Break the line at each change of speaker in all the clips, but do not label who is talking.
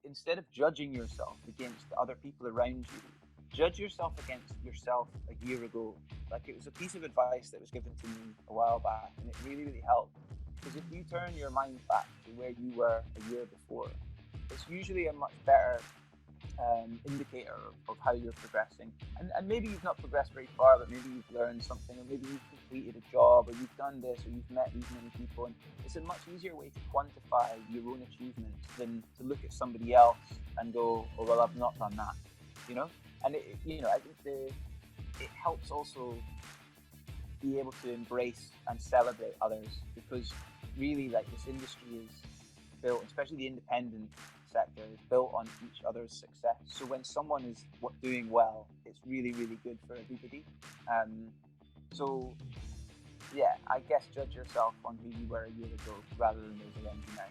instead of judging yourself against the other people around you, judge yourself against yourself a year ago. Like, it was a piece of advice that was given to me a while back, and it really, really helped. Because if you turn your mind back to where you were a year before, it's usually a much better indicator of how you're progressing. And maybe you've not progressed very far, but maybe you've learned something, or maybe you've completed a job, or you've done this, or you've met these many people. And it's a much easier way to quantify your own achievements than to look at somebody else and go, oh, well, I've not done that, you know? And, I think it helps also be able to embrace and celebrate others, because really, like, this industry is built, especially the independent sector, is built on each other's success. So when someone is doing well, it's really, really good for everybody. So yeah, I guess judge yourself on who you were a year ago rather than those around you now.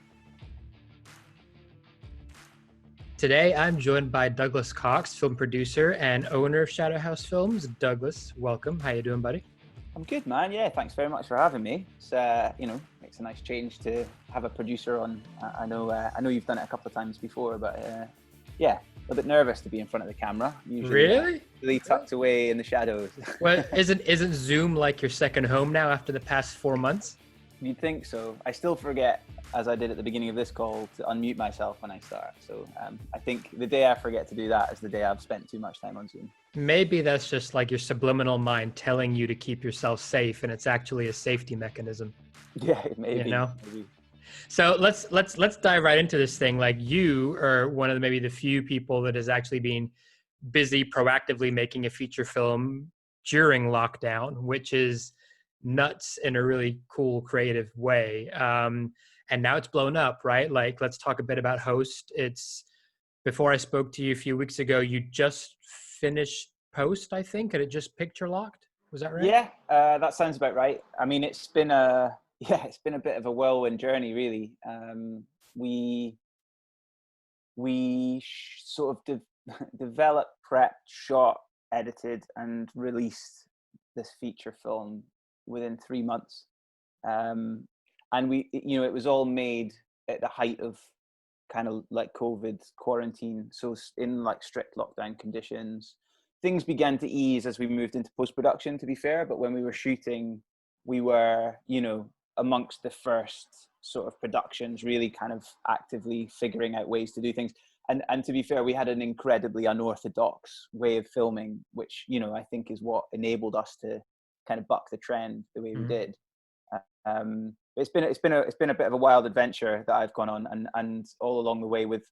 Today, I'm joined by Douglas Cox, film producer and owner of Shadowhouse Films. Douglas, welcome. How you doing, buddy?
I'm good, man. Yeah, thanks very much for having me. It's makes a nice change to have a producer on. I know you've done it a couple of times before, but yeah, a bit nervous to be in front of the camera. Usually, really tucked away in the shadows.
Well, isn't Zoom like your second home now after the past 4 months?
You'd think so. I still forget, as I did at the beginning of this call, to unmute myself when I start. So I think the day I forget to do that is the day I've spent too much time on Zoom.
Maybe that's just like your subliminal mind telling you to keep yourself safe, and it's actually a safety mechanism.
Yeah, maybe. Maybe.
So let's dive right into this thing. Like, you are one of maybe the few people that has actually been busy proactively making a feature film during lockdown, which is nuts in a really cool, creative way. And now it's blown up, right? Like, let's talk a bit about Host. Before I spoke to you a few weeks ago, you just finished post, I think, and it just picture locked. Was that right?
Yeah, that sounds about right. I mean, it's been a bit of a whirlwind journey, really. We sort of developed, prepped, shot, edited, and released this feature film within 3 months. And it was all made at the height of kind of like COVID quarantine. So in like strict lockdown conditions, things began to ease as we moved into post-production, to be fair. But when we were shooting, we were, amongst the first sort of productions, really kind of actively figuring out ways to do things. And to be fair, we had an incredibly unorthodox way of filming, which, I think is what enabled us to kind of buck the trend the way we did. It's been a bit of a wild adventure that I've gone on, and all along the way with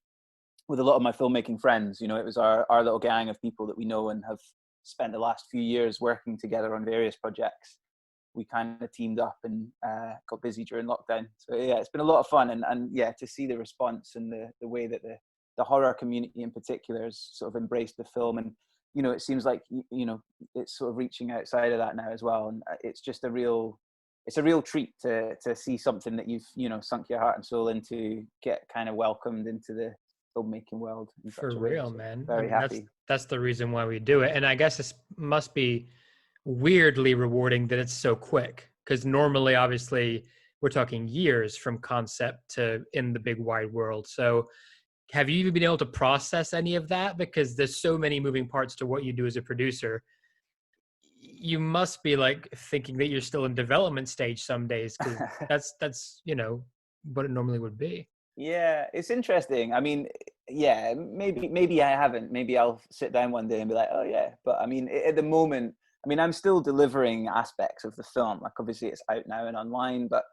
a lot of my filmmaking friends. It was our little gang of people that we know and have spent the last few years working together on various projects. We kind of teamed up and got busy during lockdown. So yeah, it's been a lot of fun, and yeah, to see the response and the way that the horror community in particular has sort of embraced the film. And it seems like it's sort of reaching outside of that now as well, and it's just a real treat to see something that you've sunk your heart and soul into get kind of welcomed into the filmmaking world in such
For
a way.
real,
So
man.
very happy.
That's the reason why we do it. And I guess this must be weirdly rewarding that it's so quick, because normally, obviously, we're talking years from concept to in the big wide world. So have you even been able to process any of that? Because there's so many moving parts to what you do as a producer. You must be like thinking that you're still in development stage some days, because that's what it normally would be.
Yeah, it's interesting. I mean, yeah, maybe I haven't. Maybe I'll sit down one day and be like, oh yeah. But I mean, at the moment, I'm still delivering aspects of the film. Like, obviously it's out now and online, but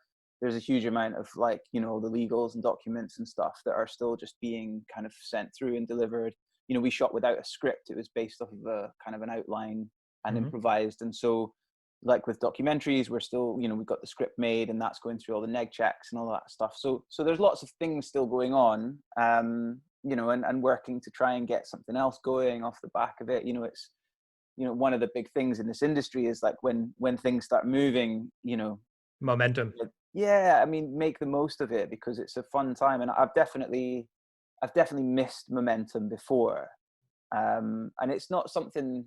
there's a huge amount of like, the legals and documents and stuff that are still just being kind of sent through and delivered. We shot without a script. It was based off of a kind of an outline and improvised. And so, like with documentaries, we're still, we've got the script made and that's going through all the neg checks and all that stuff. So there's lots of things still going on, and working to try and get something else going off the back of it. It's, one of the big things in this industry is like when things start moving,
momentum.
Yeah, make the most of it, because it's a fun time. And I've definitely missed momentum before. And it's not something,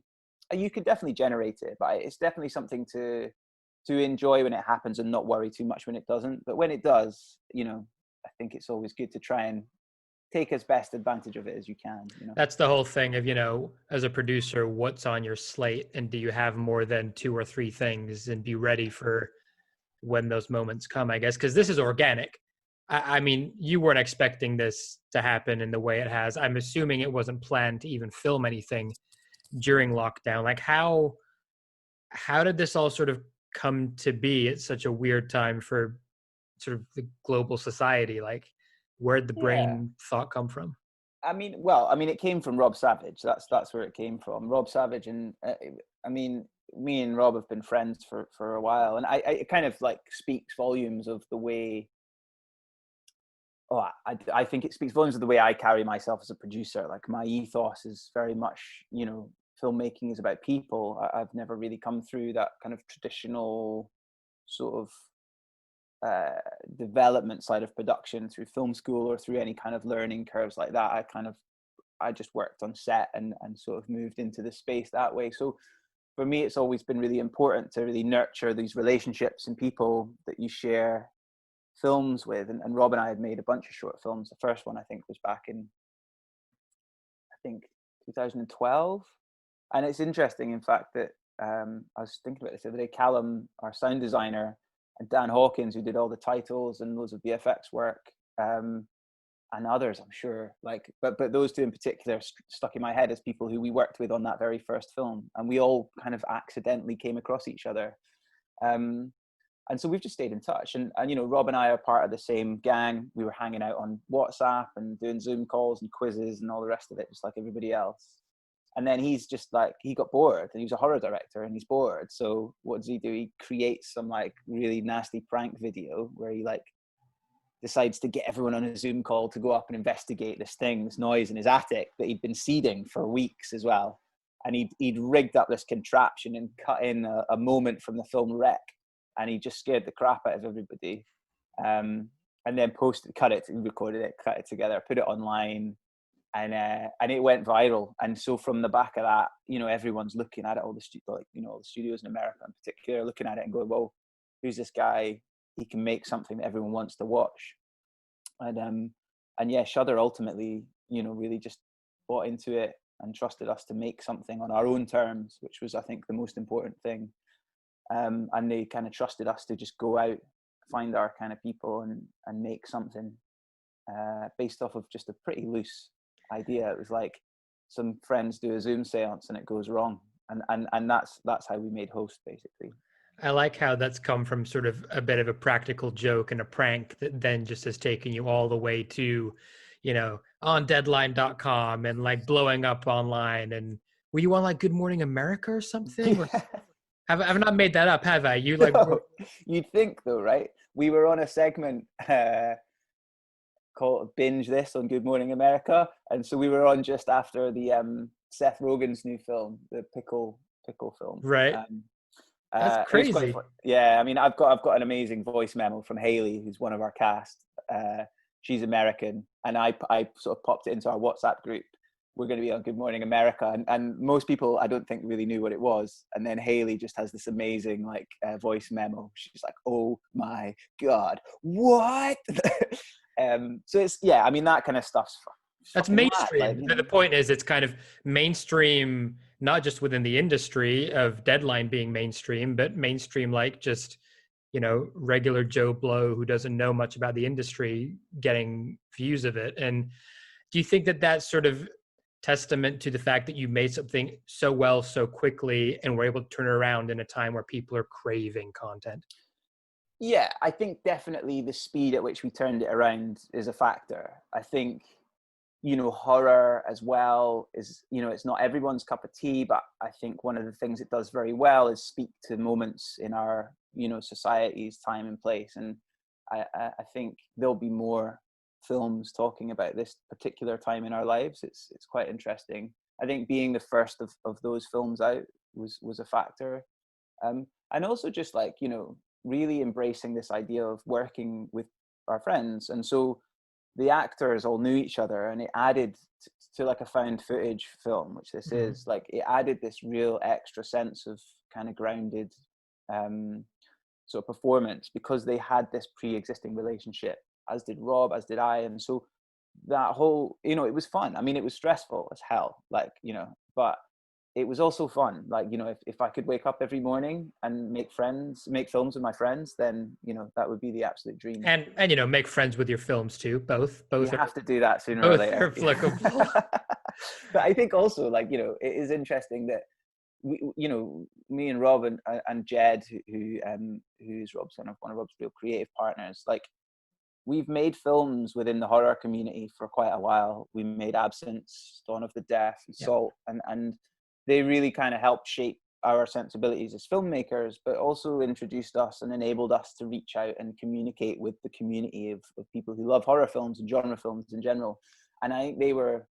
you could definitely generate it, but it's definitely something to enjoy when it happens and not worry too much when it doesn't. But when it does, I think it's always good to try and take as best advantage of it as you can, you know.
That's the whole thing of, as a producer, what's on your slate, and do you have more than 2 or 3 things, and be ready for when those moments come, I guess, because this is organic. I mean, you weren't expecting this to happen in the way it has. I'm assuming it wasn't planned to even film anything during lockdown. Like, how did this all sort of come to be at such a weird time for sort of the global society? Like, where'd the brain thought come from?
I mean, well, I mean, it came from Rob Savage. That's where it came from. Rob Savage, and I mean, me and Rob have been friends for a while, and it kind of like speaks volumes of the way. Oh, I think it speaks volumes of the way I carry myself as a producer. Like, my ethos is very much, filmmaking is about people. I've never really come through that kind of traditional sort of development side of production through film school or through any kind of learning curves like that. I just worked on set and sort of moved into the space that way. So for me, it's always been really important to really nurture these relationships and people that you share films with. And Rob and I had made a bunch of short films. The first one, I think, was back in, 2012. And it's interesting, in fact, that I was thinking about this the other day. Callum, our sound designer, and Dan Hawkins, who did all the titles and loads of VFX work, and others, I'm sure. But those two in particular stuck in my head as people who we worked with on that very first film, and we all kind of accidentally came across each other. And so we've just stayed in touch. And Rob and I are part of the same gang. We were hanging out on WhatsApp and doing Zoom calls and quizzes and all the rest of it, just like everybody else. And then he's just like, he got bored, and he was a horror director and he's bored. So what does he do? He creates some like really nasty prank video where he like decides to get everyone on a Zoom call to go up and investigate this noise in his attic that he'd been seeding for weeks as well. And he'd rigged up this contraption and cut in a moment from the film Wreck. And he just scared the crap out of everybody. And then recorded it, cut it together, put it online, and it went viral. And so from the back of that, everyone's looking at it, all the studios in America in particular, looking at it and going, "Well, who's this guy? He can make something that everyone wants to watch." And Shudder ultimately, really just bought into it and trusted us to make something on our own terms, which was, I think, the most important thing. And they kind of trusted us to just go out, find our kind of people, and make something based off of just a pretty loose idea. It was like some friends do a Zoom seance and it goes wrong, and that's how we made Host, basically.
I like how that's come from sort of a bit of a practical joke and a prank that then just has taken you all the way to, on deadline.com and like blowing up online. And were you on like Good Morning America or something? Or I've not made that up, have I? You like
No, you'd think though, right? We were on a segment called Binge This on Good Morning America, and so we were on just after the Seth Rogen's new film, the pickle film.
Right. That's crazy.
Yeah, I mean, I've got an amazing voice memo from Haley, who's one of our cast. She's American, and I sort of popped it into our WhatsApp group. We're going to be on Good Morning America, and most people I don't think really knew what it was. And then Haley just has this amazing voice memo. She's like, "Oh my god, what?" So it's I mean, that kind of stuff's
that's mainstream. The point is, it's kind of mainstream, not just within the industry of Deadline being mainstream, but mainstream like just regular Joe Blow who doesn't know much about the industry getting views of it. And do you think that that's sort of testament to the fact that you made something so well so quickly and were able to turn it around in a time where people are craving content?
Yeah, I think definitely the speed at which we turned it around is a factor. I think horror as well is it's not everyone's cup of tea, but I think one of the things it does very well is speak to moments in our society's time and place. And I think there'll be more films talking about this particular time in our lives. It's quite interesting. I think being the first of those films out was a factor, and also just really embracing this idea of working with our friends. And so the actors all knew each other, and it added to like a found footage film, which this is, like, it added this real extra sense of kind of grounded sort of performance, because they had this pre-existing relationship, as did Rob, as did I. And so that whole, you know, it was fun. I mean, it was stressful as hell, like, you know, but it was also fun. Like, you know, if I could wake up every morning and make films with my friends, then, you know, that would be the absolute dream.
And you know, make friends with your films too.
You
Both are
have to do that sooner or
both are
later.
applicable.
But I think also, like, you know, it is interesting that you know, me and Rob and Jed, who's Rob's one of Rob's real creative partners, like, we've made films within the horror community for quite a while. We made Absence, Dawn of the Deaf, and
Yeah.
Salt, and they really kind of helped shape our sensibilities as filmmakers, but also introduced us and enabled us to reach out and communicate with the community of people who love horror films and genre films in general. And I think they were,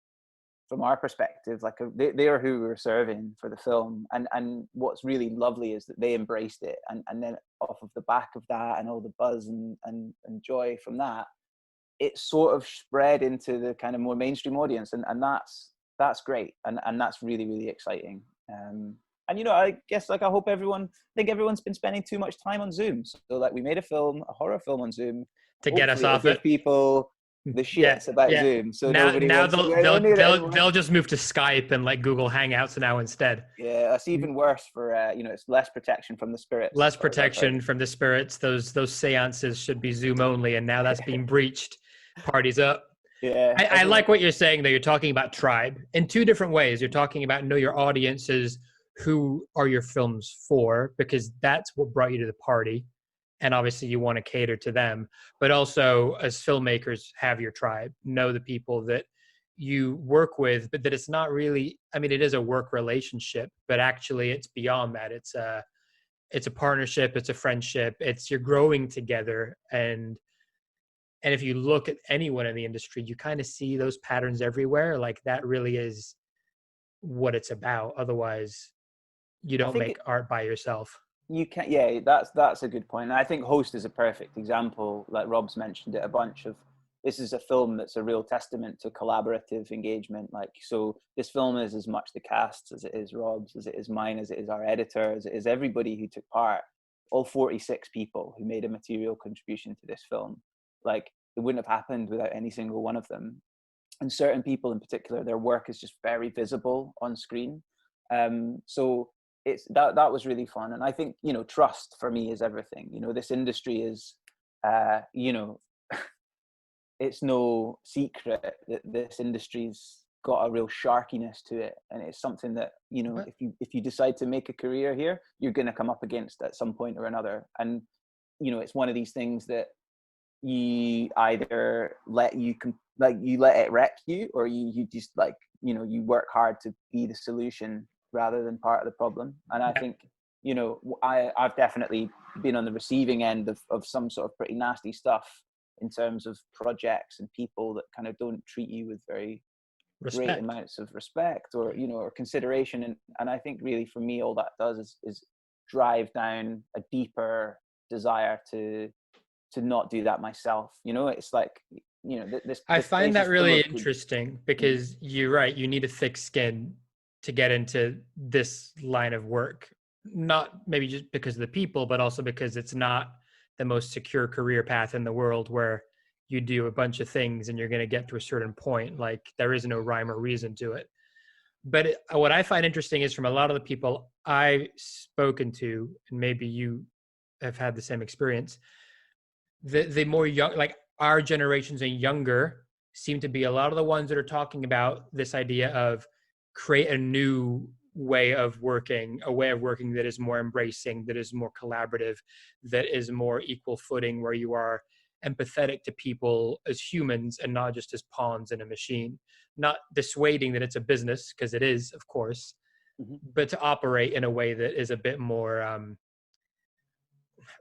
from our perspective, like they are who we were serving for the film. And what's really lovely is that they embraced it, and then off of the back of that and all the buzz and joy from that, it sort of spread into the kind of more mainstream audience, and that's great, and that's really, really exciting. And you know, I guess, like, I think everyone's been spending too much time on Zoom, so like, we made a horror film on Zoom.
To get us
Hopefully it'll
off it.
give people the
Yeah,
shits about
yeah.
Zoom, so
Now,
nobody
now
wants to do it anymore.
they'll just move to Skype and like Google Hangouts now instead.
Yeah, that's even worse for you know, it's less protection from the spirits,
Less
as far as I've heard.
protection from the spirits. Those seances should be Zoom only, and now that's being breached. Parties up.
Yeah,
I like what you're saying, though. You're talking about tribe in two different ways. You're talking about know your audiences, who are your films for, because that's what brought you to the party. And obviously you want to cater to them. But also, as filmmakers, have your tribe. Know the people that you work with, but that it's not really, I mean, it is a work relationship, but actually it's beyond that. It's a partnership, it's a friendship, it's you're growing together. And if you look at anyone in the industry, you kind of see those patterns everywhere. Like, that really is what it's about. Otherwise, you
I
don't
think
make art by yourself.
you can, yeah, that's a good point. And I think Host is a perfect example. Like, Rob's mentioned it a bunch of, this is a film that's a real testament to collaborative engagement. Like, so this film is as much the cast as it is Rob's, as it is mine, as it is our editor, as it is everybody who took part, all 46 people who made a material contribution to this film. Like, it wouldn't have happened without any single one of them. And certain people in particular, their work is just very visible on screen. So it's that was really fun. And I think, you know, trust for me is everything. You know, this industry is, you know, it's no secret that this industry's got a real sharkiness to it, and it's something that, you know,
What?
if you decide to make a career here, you're going to come up against at some point or another. And, you know, it's one of these things that you either let it wreck you, or you just, like, you know, you work hard to be the solution rather than part of the problem. And I
Yeah.
think, you know, I've definitely been on the receiving end of some sort of pretty nasty stuff in terms of projects and people that kind of don't treat you with very great
Respect.
amounts of respect, or, you know, or consideration. And I think really for me, all that does is drive down a deeper desire to not do that myself. You know, it's like, you know,
I
this
find
place
that
is full
really
of good.
interesting because you're right. You need a thick skin to get into this line of work. Not maybe just because of the people, but also because it's not the most secure career path in the world where you do a bunch of things and you're going to get to a certain point. Like, there is no rhyme or reason to it. But what I find interesting is from a lot of the people I've spoken to, and maybe you have had the same experience, the more young, like our generations and younger, seem to be a lot of the ones that are talking about this idea of create a new way of working, a way of working that is more embracing, that is more collaborative, that is more equal footing, where you are empathetic to people as humans and not just as pawns in a machine. Not dissuading that it's a business, because it is, of course,
Mhm.
but to operate in a way that is a bit more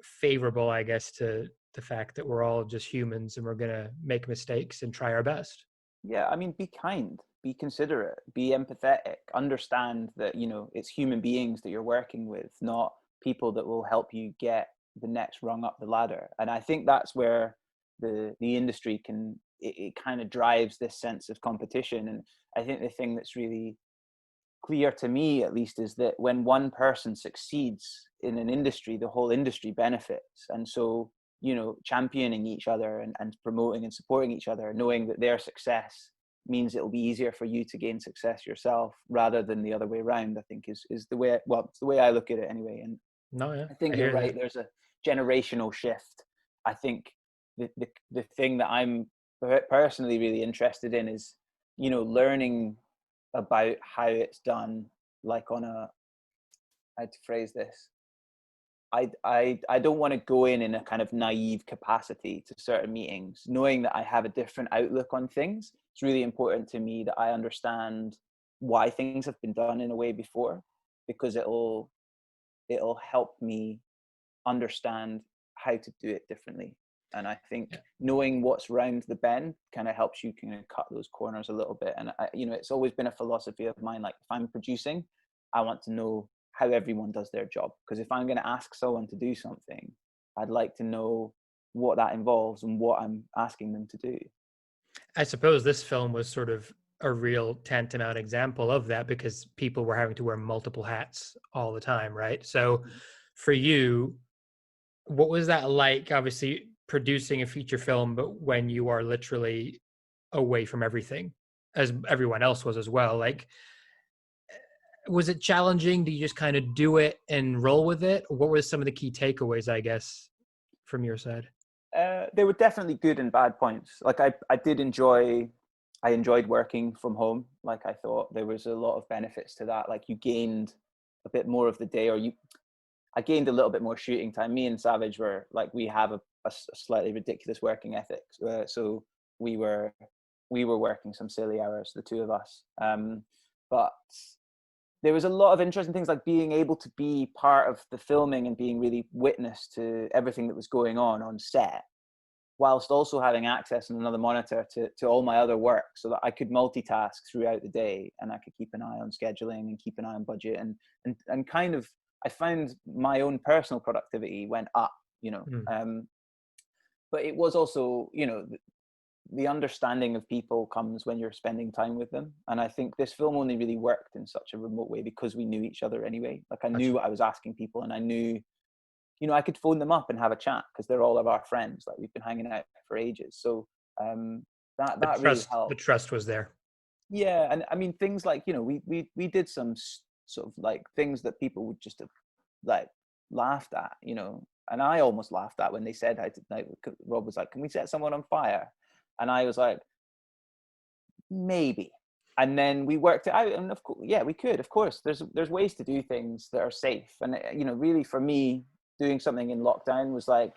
favorable, I guess, to the fact that we're all just humans and we're going to make mistakes and try our best.
Yeah, I mean, be kind, be considerate, be empathetic, understand that, you know, it's human beings that you're working with, not people that will help you get the next rung up the ladder. And I think that's where the industry can, it kind of drives this sense of competition. And I think the thing that's really clear to me, at least, is that when one person succeeds in an industry, the whole industry benefits. And so, championing each other and promoting and supporting each other, knowing that their success means it'll be easier for you to gain success yourself rather than the other way around, I think is the way, it's the way I look at it anyway. And
No, yeah,
I think you're right. There's a generational shift. I think the thing that I'm personally really interested in is, learning about how it's done, like on a, I'd phrase this. I don't want to go in a kind of naive capacity to certain meetings, knowing that I have a different outlook on things. It's really important to me that I understand why things have been done in a way before, because it'll help me understand how to do it differently. And I think knowing what's round the bend kind of helps you kind of cut those corners a little bit. And it's always been a philosophy of mine. Like, if I'm producing, I want to know how everyone does their job. Because if I'm going to ask someone to do something, I'd like to know what that involves and what I'm asking them to do.
I suppose this film was sort of a real tantamount example of that, because people were having to wear multiple hats all the time, right? So for you, what was that like? Obviously producing a feature film, but when you are literally away from everything, as everyone else was as well, like, was it challenging? Do you just kind of do it and roll with it? What were some of the key takeaways, I guess, from your side?
There were definitely good and bad points. Like, I enjoyed working from home. Like, I thought there was a lot of benefits to that. Like, you gained a bit more of the day, I gained a little bit more shooting time. Me and Savage were like, we have a slightly ridiculous working ethics. So we were working some silly hours, the two of us. But there was a lot of interesting things, like being able to be part of the filming and being really witness to everything that was going on set, whilst also having access on another monitor to all my other work, so that I could multitask throughout the day, and I could keep an eye on scheduling and keep an eye on budget, and kind of, I found my own personal productivity went up, but it was also, the understanding of people comes when you're spending time with them. And I think this film only really worked in such a remote way because we knew each other anyway. Like, I knew what I was asking people, and I knew, I could phone them up and have a chat because they're all of our friends. Like, we've been hanging out for ages. So that really helped.
The trust was there.
Yeah. And I mean, things like, we did some sort of like things that people would just have like laughed at, and I almost laughed at when they said, Rob was like, can we set someone on fire? And I was like, maybe. And then we worked it out, and of course, yeah, we could. Of course, there's ways to do things that are safe. And really for me, doing something in lockdown was like,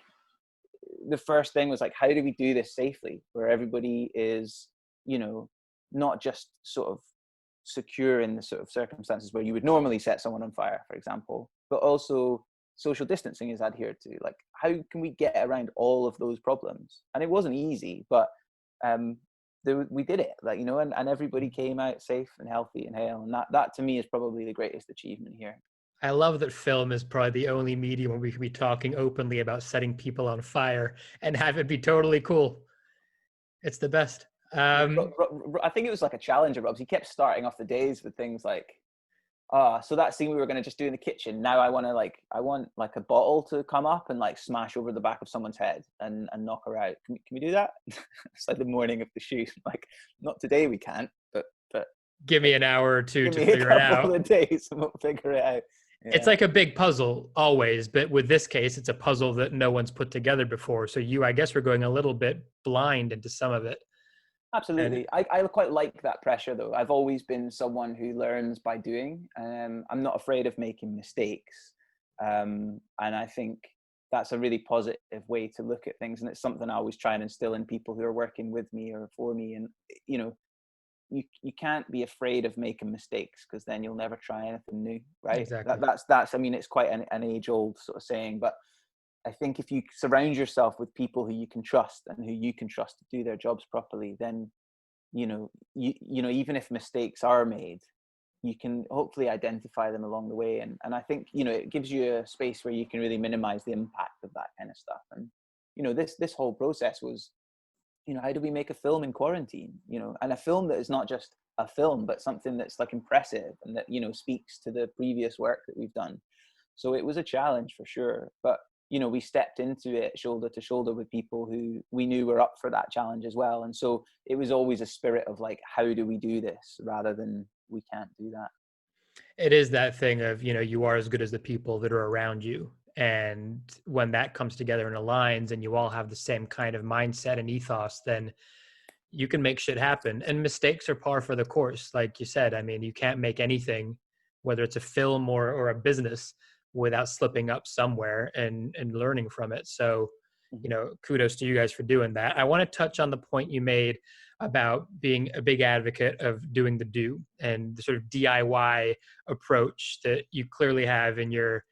the first thing was like, how do we do this safely, where everybody is, not just sort of secure in the sort of circumstances where you would normally set someone on fire, for example, but also social distancing is adhered to. Like, how can we get around all of those problems? And it wasn't easy, but we did it, like, and everybody came out safe and healthy and hale. And that to me is probably the greatest achievement here.
I love that film is probably the only medium where we can be talking openly about setting people on fire and have it be totally cool. It's the best.
I think it was like a challenge of Rob's. He kept starting off the days with things like, so that scene we were going to just do in the kitchen, now I want like a bottle to come up and like smash over the back of someone's head and knock her out. Can we do that? It's like the morning of the shoot. Like, not today, we can't, but
give me an hour or two to
figure
it out.
Of days and we'll figure it out. Yeah.
It's like a big puzzle always, but with this case, it's a puzzle that no one's put together before. So I guess we're going a little bit blind into some of it.
Absolutely. I quite like that pressure, though. I've always been someone who learns by doing. I'm not afraid of making mistakes. And I think that's a really positive way to look at things. And it's something I always try and instill in people who are working with me or for me. And, you can't be afraid of making mistakes, because then you'll never try anything new, right?
Exactly.
That's I mean, it's quite an age-old sort of saying, but I think if you surround yourself with people who you can trust and who you can trust to do their jobs properly, then, even if mistakes are made, you can hopefully identify them along the way. And I think, it gives you a space where you can really minimize the impact of that kind of stuff. And, this whole process was, how do we make a film in quarantine, and a film that is not just a film, but something that's like impressive and that, speaks to the previous work that we've done. So it was a challenge for sure, but we stepped into it shoulder to shoulder with people who we knew were up for that challenge as well. And so it was always a spirit of like, how do we do this, rather than we can't do that.
It is that thing of, you are as good as the people that are around you. And when that comes together and aligns and you all have the same kind of mindset and ethos, then you can make shit happen. And mistakes are par for the course. Like you said, I mean, you can't make anything, whether it's a film or a business, without slipping up somewhere and learning from it. So, kudos to you guys for doing that. I want to touch on the point you made about being a big advocate of doing the do and the sort of DIY approach that you clearly have in your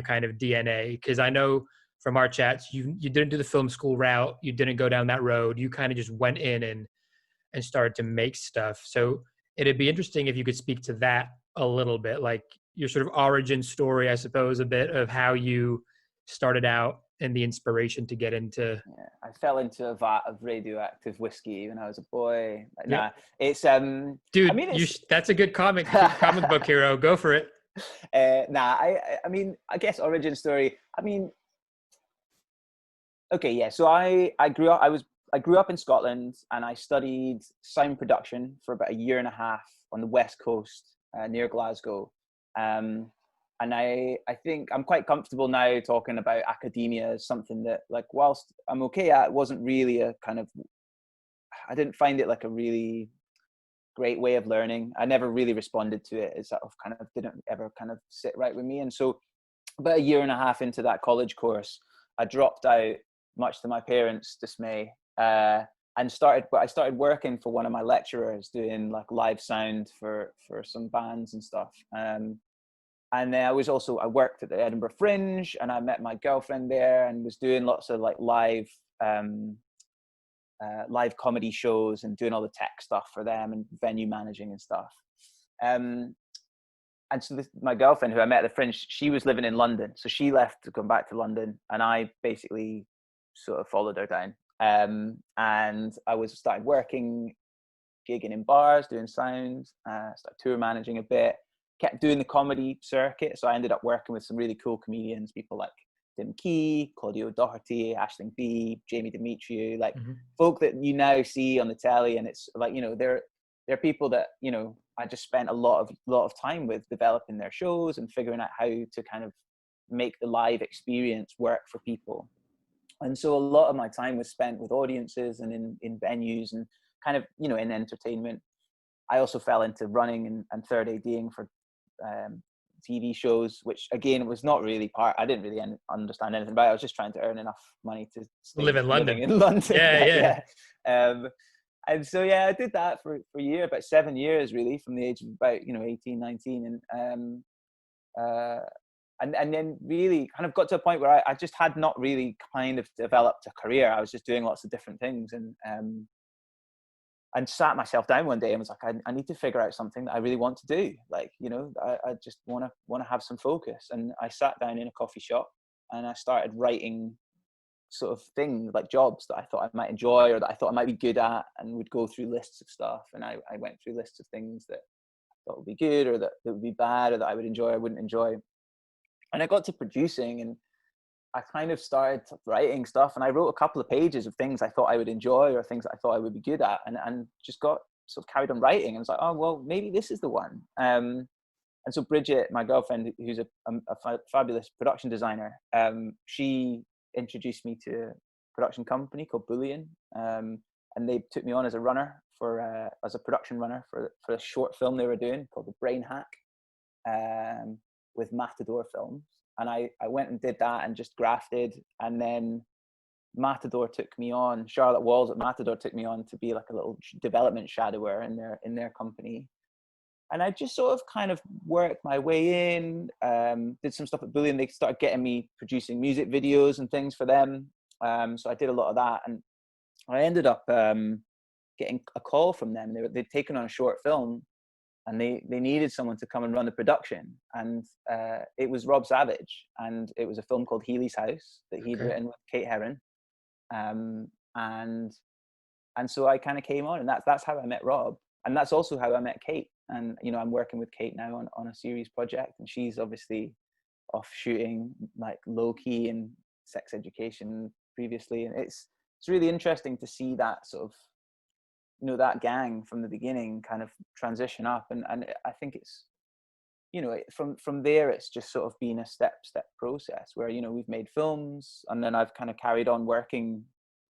kind of DNA. Because I know from our chats, you didn't do the film school route, you didn't go down that road. You kind of just went in and started to make stuff. So it'd be interesting if you could speak to that a little bit, like your sort of origin story, I suppose, a bit of how you started out and the inspiration to get into.
Yeah, I fell into a vat of radioactive whiskey when I was a boy. Like,
Yep.
Nah, it's
dude.
I mean, it's
that's a good comic book hero. Go for it.
I mean, I guess origin story. I mean, okay, yeah. So I grew up in Scotland, and I studied sound production for about a year and a half on the west coast near Glasgow. And I think I'm quite comfortable now talking about academia as something that, like, whilst I'm okay at, it wasn't really I didn't find it like a really great way of learning. I never really responded to it. It sort of kind of didn't ever kind of sit right with me. And so about a year and a half into that college course, I dropped out, much to my parents' dismay, and I started working for one of my lecturers doing like live sound for some bands and stuff. And then I worked at the Edinburgh Fringe, and I met my girlfriend there and was doing lots of like live comedy shows and doing all the tech stuff for them and venue managing and stuff. And so my girlfriend, who I met at the Fringe, she was living in London. So she left to come back to London, and I basically sort of followed her down. And I started working, gigging in bars, doing sound, started tour managing a bit, kept doing the comedy circuit. So I ended up working with some really cool comedians, people like Tim Key, Claudio Doherty, Aisling B, Jamie Demetriou, like folk that you now see on the telly. And it's like, they're people that, I just spent a lot of time with, developing their shows and figuring out how to kind of make the live experience work for people. And so a lot of my time was spent with audiences and in venues and kind of, in entertainment. I also fell into running and third ADing for TV shows, which again was not really I didn't really understand anything about it. I was just trying to earn enough money to
live in London.
Living in London.
Yeah.
And so, yeah, I did that for a year, about 7 years, really, from the age of about, 18, 19. And then really kind of got to a point where I just had not really kind of developed a career. I was just doing lots of different things, and sat myself down one day and was like, I need to figure out something that I really want to do. Like, I just want to have some focus. And I sat down in a coffee shop and I started writing sort of things like jobs that I thought I might enjoy or that I thought I might be good at, and would go through lists of stuff. And I went through lists of things that I thought would be good or that would be bad or that I would enjoy or wouldn't enjoy. And I got to producing, and I kind of started writing stuff, and I wrote a couple of pages of things I thought I would enjoy or things that I thought I would be good at, and just got sort of carried on writing. And I was like, oh, well, maybe this is the one. And so Bridget, my girlfriend, who's a fabulous production designer, she introduced me to a production company called Bullion, and they took me on as a runner as a production runner for a short film they were doing called The Brain Hack, with Matador Films. And I went and did that and just grafted. And then Matador took me on, Charlotte Walls at Matador took me on to be like a little development shadower in their company. And I just sort of kind of worked my way in, did some stuff at Bullion. They started getting me producing music videos and things for them. So I did a lot of that. And I ended up getting a call from them. They'd taken on a short film, and they needed someone to come and run the production. And it was Rob Savage, and it was a film called Healy's House that he'd written with Kate Herron. And so I kind of came on, and that's how I met Rob. And that's also how I met Kate. And, I'm working with Kate now on a series project, and she's obviously off shooting like low key in sex education previously, and it's really interesting to see that sort of, you know, that gang from the beginning kind of transition up, and I think it's, you know, from there it's just sort of been a step process where, you know, we've made films, and then I've kind of carried on working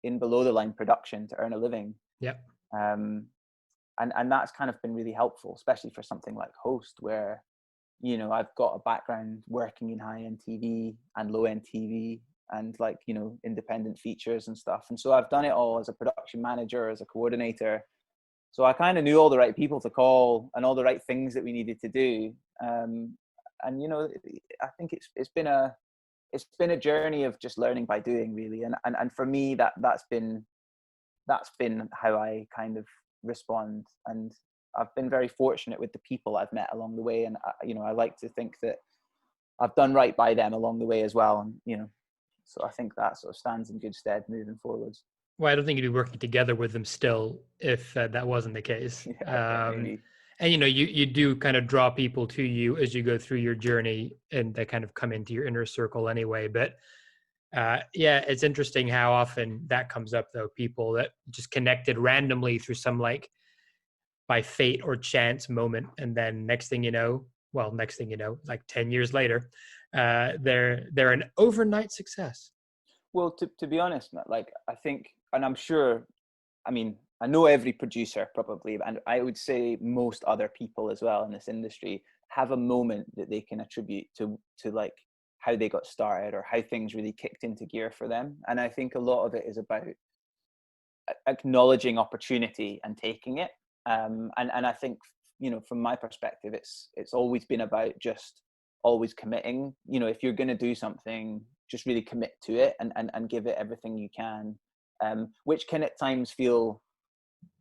in below the line production to earn a living.
Yep.
And that's kind of been really helpful, especially for something like Host, where, you know, I've got a background working in high-end TV and low-end TV and, like, you know, independent features and stuff. And so I've done it all as a production manager, as a coordinator. So I kind of knew all the right people to call and all the right things that we needed to do. And, you know, I think it's been a journey of just learning by doing, really. And for me, that's been how I kind of respond. And I've been very fortunate with the people I've met along the way, and you know, I like to think that I've done right by them along the way as well. And, you know, so I think that sort of stands in good stead moving forwards.
Well, I don't think you'd be working together with them still if that wasn't the case.
Yeah, maybe.
And, you know, you do kind of draw people to you as you go through your journey, and they kind of come into your inner circle anyway. But yeah, it's interesting how often that comes up, though. People that just connected randomly through some, like, by fate or chance moment, and then next thing you know, like 10 years later, they're an overnight success.
Well, to be honest, Matt, like, I think, and I'm sure, I mean, I know every producer probably, and I would say most other people as well in this industry have a moment that they can attribute to like how they got started or how things really kicked into gear for them. And I think a lot of it is about acknowledging opportunity and taking it. And I think, you know, from my perspective, it's always been about just always committing. You know, if you're going to do something, just really commit to it and give it everything you can, which can at times feel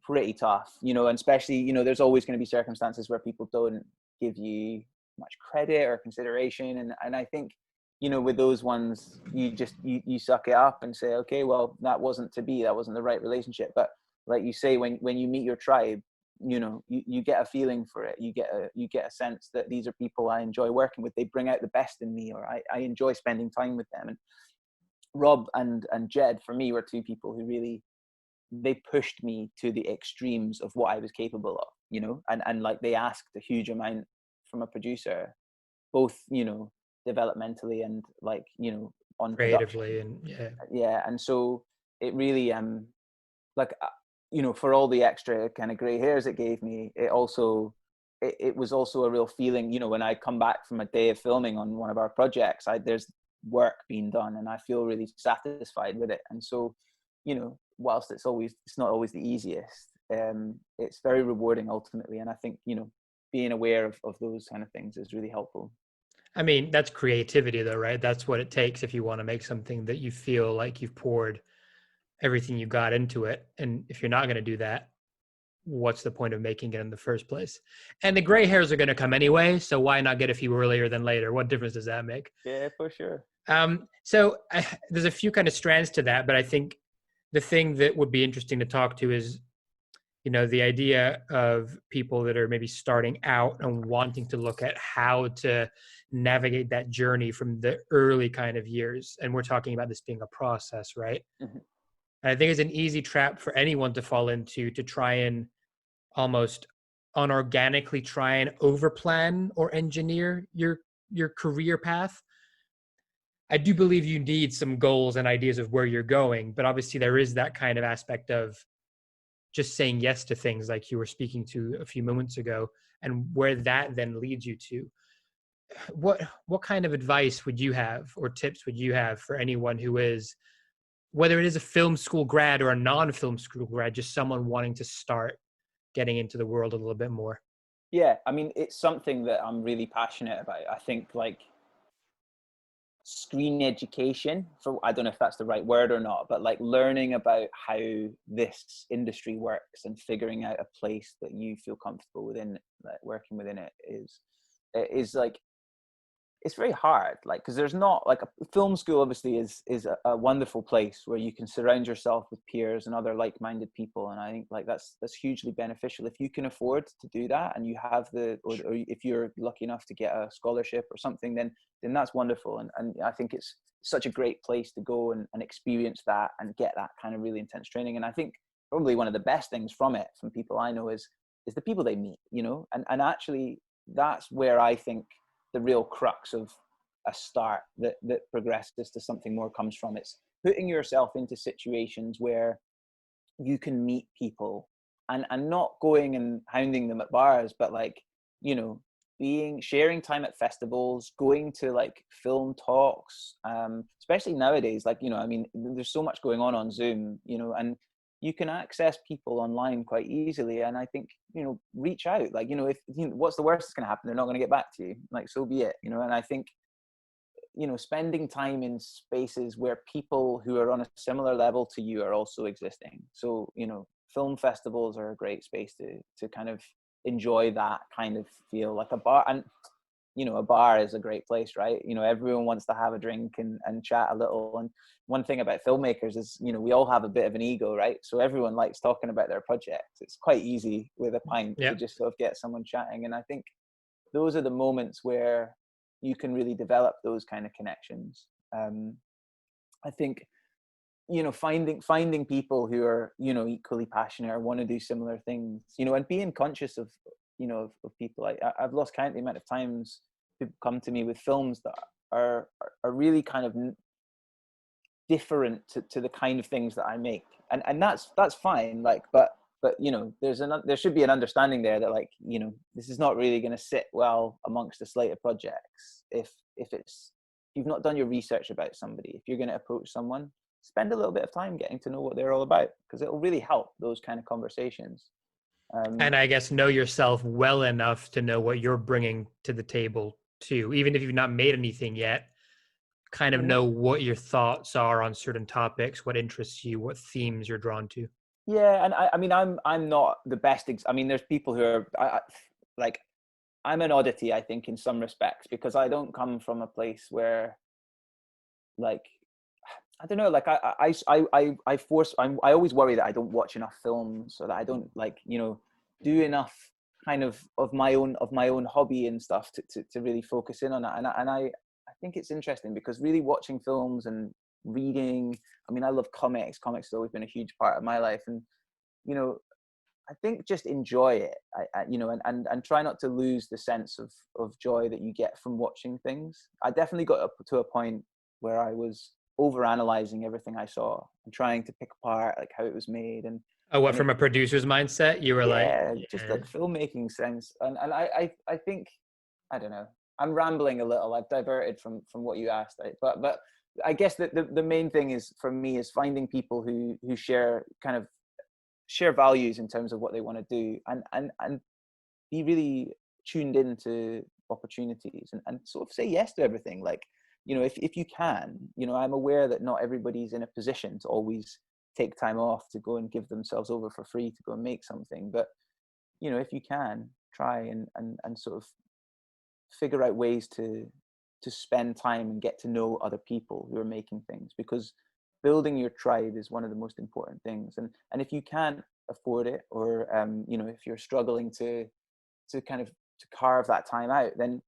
pretty tough, you know, and especially, you know, there's always going to be circumstances where people don't give you much credit or consideration. And I think, you know, with those ones, you just, you suck it up and say, okay, well, that wasn't the right relationship. But like you say, when you meet your tribe, you know, you get a feeling for it. You get a sense that these are people I enjoy working with. They bring out the best in me, or I enjoy spending time with them. And Rob and Jed, for me, were two people who really, they pushed me to the extremes of what I was capable of, you know, and like they asked a huge amount from a producer, both, you know, developmentally and, like, you know, on
Creatively,
production.
and
Yeah. And so it really, like, you know, for all the extra kind of gray hairs it gave me, it was also a real feeling, you know, when I come back from a day of filming on one of our projects, there's work being done and I feel really satisfied with it. And so, you know, whilst it's not always the easiest, it's very rewarding ultimately. And I think, you know, being aware of those kind of things is really helpful.
I mean, that's creativity, though, right? That's what it takes if you want to make something that you feel like you've poured everything you got into it. And if you're not going to do that, what's the point of making it in the first place? And the gray hairs are going to come anyway, so why not get a few earlier than later? What difference does that make?
Yeah, for sure.
So there's a few kind of strands to that, but I think the thing that would be interesting to talk to is, you know, the idea of people that are maybe starting out and wanting to look at how to navigate that journey from the early kind of years. And we're talking about this being a process, right?
Mm-hmm.
And I think it's an easy trap for anyone to fall into, to try and almost unorganically try and overplan or engineer your career path. I do believe you need some goals and ideas of where you're going, but obviously there is that kind of aspect of just saying yes to things like you were speaking to a few moments ago, and where that then leads you to. What kind of advice would you have, or tips would you have for anyone who is, whether it is a film school grad or a non-film school grad, just someone wanting to start getting into the world a little bit more?
Yeah, I mean, it's something that I'm really passionate about. I think, like, screen education, for, I don't know if that's the right word or not, but like learning about how this industry works and figuring out a place that you feel comfortable within, like, working within it is like, it's very hard, like, because there's not like a film school obviously is a wonderful place where you can surround yourself with peers and other like-minded people, and I think like that's hugely beneficial if you can afford to do that, and you have or if you're lucky enough to get a scholarship or something, then that's wonderful, and I think it's such a great place to go and experience that and get that kind of really intense training. And I think probably one of the best things from people I know is the people they meet, you know, and actually that's where I think the real crux of a start that progresses to something more comes from. It's putting yourself into situations where you can meet people and not going and hounding them at bars, but like, you know, sharing time at festivals, going to like film talks, especially nowadays, like, you know, I mean, there's so much going on Zoom, you know, and you can access people online quite easily. And I think, you know, reach out, like, you know, if, you know, what's the worst that's going to happen? They're not going to get back to you, like, so be it, you know. And I think, you know, spending time in spaces where people who are on a similar level to you are also existing. So, you know, film festivals are a great space to kind of enjoy that kind of feel, like a bar. And, you know, a bar is a great place, right? You know, everyone wants to have a drink and chat a little. And one thing about filmmakers is, you know, we all have a bit of an ego, right? So everyone likes talking about their projects. It's quite easy with a pint to just sort of get someone chatting. And I think those are the moments where you can really develop those kind of connections. I think, you know, finding people who are, you know, equally passionate or want to do similar things, you know, and being conscious of, you know, of people. I've lost count the amount of times people come to me with films that are really kind of different to the kind of things that I make, and that's fine, like, but you know, there should be an understanding there that, like, you know, this is not really going to sit well amongst a slate of projects if you've not done your research about somebody. If you're going to approach someone, spend a little bit of time getting to know what they're all about, because it will really help those kind of conversations.
And I guess know yourself well enough to know what you're bringing to the table too, even if you've not made anything yet. Kind of know what your thoughts are on certain topics, what interests you, what themes you're drawn to.
Yeah, and I mean, I'm not the best. I mean, there's people who are like, I'm an oddity, I think, in some respects, because I don't come from a place where, like, I don't know, like I always worry that I don't watch enough films, or that I don't, like, you know, do enough kind of my own hobby and stuff to really focus in on that. And I think it's interesting, because really watching films and reading, I mean, I love comics. Comics has always been a huge part of my life, and, you know, I think just enjoy it, you know, and try not to lose the sense of joy that you get from watching things. I definitely got up to a point where I was overanalyzing everything I saw and trying to pick apart, like, how it was made. And
from a producer's mindset, you were like,
just like filmmaking sense. And I think, I don't know, I'm rambling a little. I've diverted from what you asked, but I guess that the main thing is, for me, is finding people who share values in terms of what they want to do, and be really tuned into opportunities, and sort of say yes to everything. Like, you know, if you can, you know, I'm aware that not everybody's in a position to always take time off to go and give themselves over for free to go and make something. But, you know, if you can, try and sort of figure out ways to spend time and get to know other people who are making things, because building your tribe is one of the most important things. And if you can't afford it, or you know, if you're struggling to kind of to carve that time out, then,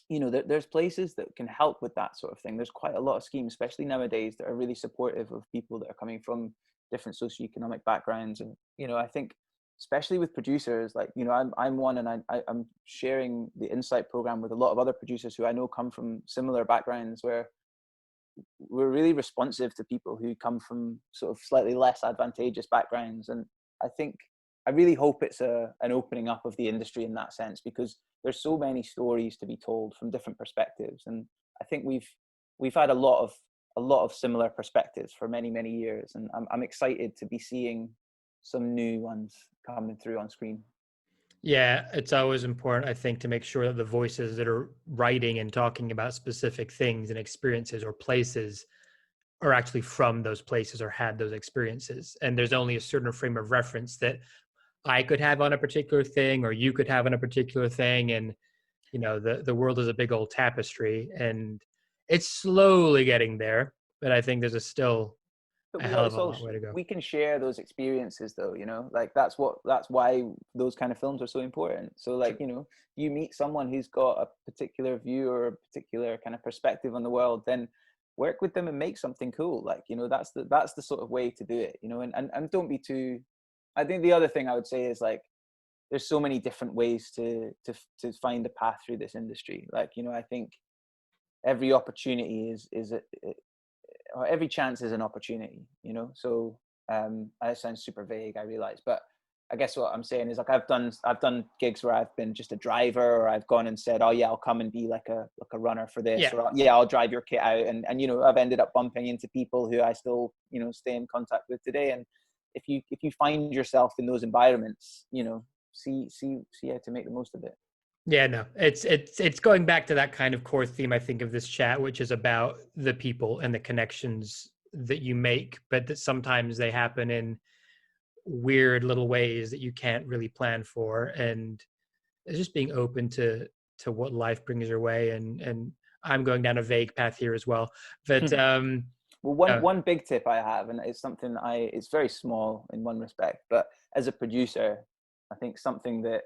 you know, there's places that can help with that sort of thing. There's quite a lot of schemes, especially nowadays, that are really supportive of people that are coming from different socioeconomic backgrounds. And, you know, I think especially with producers, like, you know, I'm one, and I'm sharing the Insight program with a lot of other producers who I know come from similar backgrounds, where we're really responsive to people who come from sort of slightly less advantageous backgrounds. And I really hope it's an opening up of the industry in that sense, because there's so many stories to be told from different perspectives. And I think we've had a lot of similar perspectives for many, many years. And I'm excited to be seeing some new ones coming through on screen.
Yeah, it's always important, I think, to make sure that the voices that are writing and talking about specific things and experiences or places are actually from those places or had those experiences. And there's only a certain frame of reference that I could have on a particular thing, or you could have on a particular thing. And, you know, the world is a big old tapestry, and it's slowly getting there, but I think there's still
But
a
we
hell of a
also
long way to go.
we can share those experiences, though, you know, like that's why those kind of films are so important. So like, you know, you meet someone who's got a particular view or a particular kind of perspective on the world, then work with them and make something cool. Like, you know, that's the sort of way to do it, you know. And don't be too, I think the other thing I would say is like, there's so many different ways to find a path through this industry. Like, you know, I think every opportunity or every chance is an opportunity, you know. So that sounds super vague, I realize, but I guess what I'm saying is like I've done gigs where I've been just a driver, or I've gone and said, oh yeah, I'll come and be like a runner for this,
Yeah.
or yeah, I'll drive your kit out, and you know, I've ended up bumping into people who I still, you know, stay in contact with today. And if you find yourself in those environments, you know, see how to make the most of it.
Yeah, no, it's going back to that kind of core theme, I think, of this chat, which is about the people and the connections that you make, but that sometimes they happen in weird little ways that you can't really plan for. And it's just being open to what life brings your way. And I'm going down a vague path here as well. But
Well, one big tip I have, and it's something it's very small in one respect, but as a producer, I think something that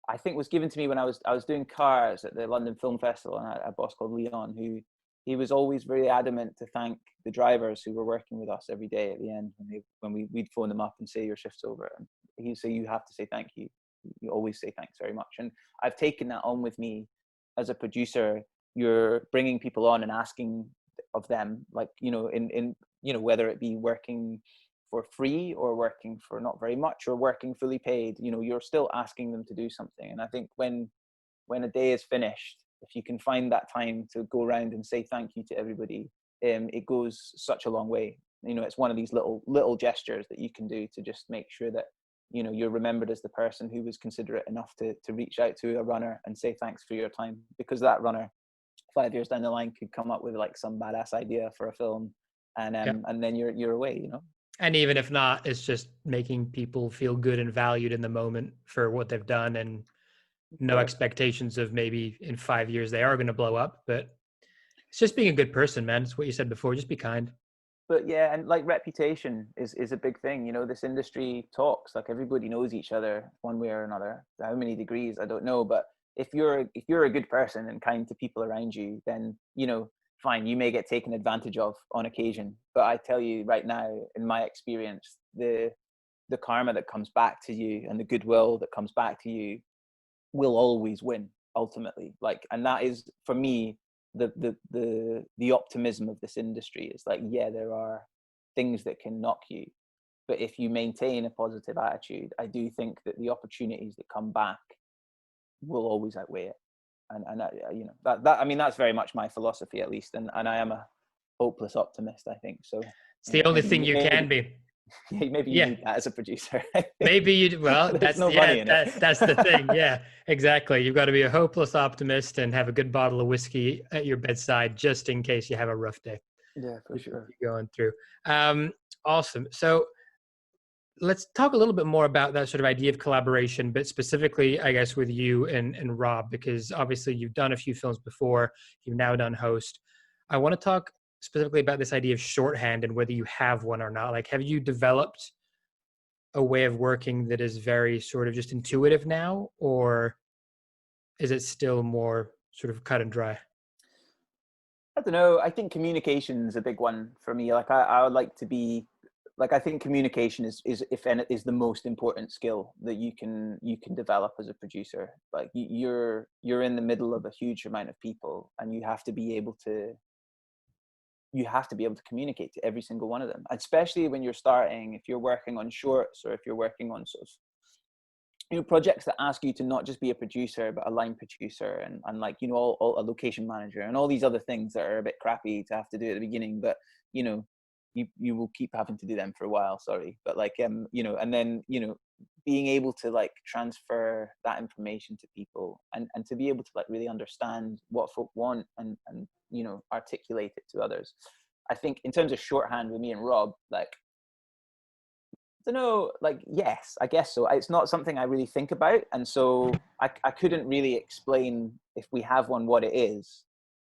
I think was given to me when I was doing cars at the London Film Festival, and I had a boss called Leon, who he was always very adamant to thank the drivers who were working with us every day at the end when we'd phone them up and say your shift's over, and he'd say you have to say thank you. You always say thanks very much, and I've taken that on with me as a producer. You're bringing people on and asking of them, like, you know, in you know, whether it be working for free or working for not very much or working fully paid, you know, you're still asking them to do something. And I think when a day is finished, if you can find that time to go around and say thank you to everybody, it goes such a long way. You know, it's one of these little gestures that you can do to just make sure that, you know, you're remembered as the person who was considerate enough to reach out to a runner and say thanks for your time, because that runner 5 years down the line could come up with like some badass idea for a film, and then you're away, you know.
and even if not, it's just making people feel good and valued in the moment for what they've done, and no expectations of maybe in 5 years they are going to blow up. But it's just being a good person, man. It's what you said before. Just be kind.
But yeah, and like reputation is a big thing, you know. This industry talks, like everybody knows each other one way or another. How many degrees, I don't know, but if you're a good person and kind to people around you, then, you know, fine, you may get taken advantage of on occasion, but I tell you right now, in my experience, the karma that comes back to you and the goodwill that comes back to you will always win ultimately. Like, and that is for me the optimism of this industry. Is like, yeah, there are things that can knock you, but if you maintain a positive attitude, I do think that the opportunities that come back will always outweigh it. And you know, that I mean, that's very much my philosophy, at least, and I am a hopeless optimist, I think. So
It's the only thing you can be.
Maybe you need that as a producer.
Maybe you, well,
that's no money in it.
That's the thing. Yeah, exactly. You've got to be a hopeless optimist and have a good bottle of whiskey at your bedside just in case you have a rough day.
Yeah, for sure.
You're going through. Awesome. So let's talk a little bit more about that sort of idea of collaboration, but specifically, I guess, with you and Rob, because obviously you've done a few films before. You've now done host. I want to talk specifically about this idea of shorthand and whether you have one or not. Like, have you developed a way of working that is very sort of just intuitive now, or is it still more sort of cut and dry?
I don't know. I think communication is a big one for me. Like, I would like to be, like, I think communication is the most important skill that you can develop as a producer. Like, you're in the middle of a huge amount of people, and you have to be able to communicate to every single one of them, especially when you're starting. If you're working on shorts, or if you're working on sort of, you know, projects that ask you to not just be a producer but a line producer, and like, you know, all a location manager and all these other things that are a bit crappy to have to do at the beginning, but you know, you will keep having to do them for a while, sorry, but like, you know, and then, you know, being able to like transfer that information to people, and to be able to like really understand what folk want, and you know, articulate it to others. I think in terms of shorthand with me and Rob, like, don't know, like, yes, I guess so. It's not something I really think about. And so I couldn't really explain if we have one, what it is.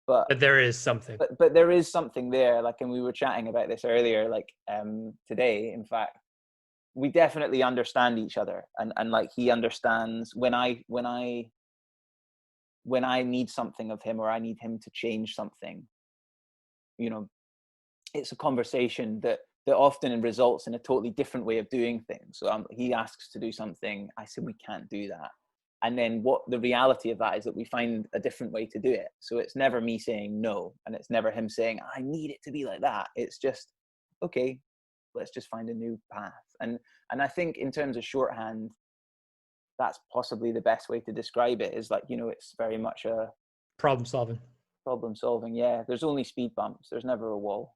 But,
But there is something.
but there is something there. Like, and we were chatting about this earlier, like, today, in fact, we definitely understand each other. And like, he understands when I need something of him, or I need him to change something, you know, it's a conversation that often results in a totally different way of doing things. So he asks to do something, I said, we can't do that. And then what the reality of that is that we find a different way to do it. So it's never me saying no, and it's never him saying, I need it to be like that. It's just, okay, let's just find a new path. And I think in terms of shorthand, that's possibly the best way to describe it, is like, it's very much a
Problem solving.
problem solving. Yeah, there's only speed bumps. There's never a wall.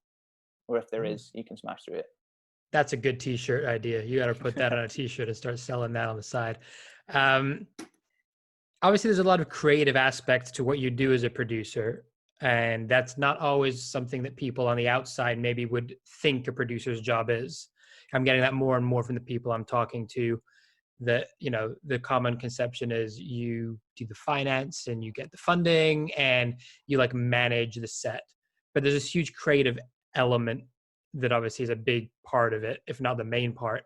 Or if there is, you can smash through it.
That's a good t-shirt idea. You got to put that on a t-shirt and start selling that on the side. Obviously, there's a lot of creative aspects to what you do as a producer, and that's not always something that people on the outside maybe would think a producer's job is. I'm getting that more and more from the people I'm talking to, that, the common conception is you do the finance and you get the funding and you like manage the set. But there's this huge creative element that obviously is a big part of it, if not the main part.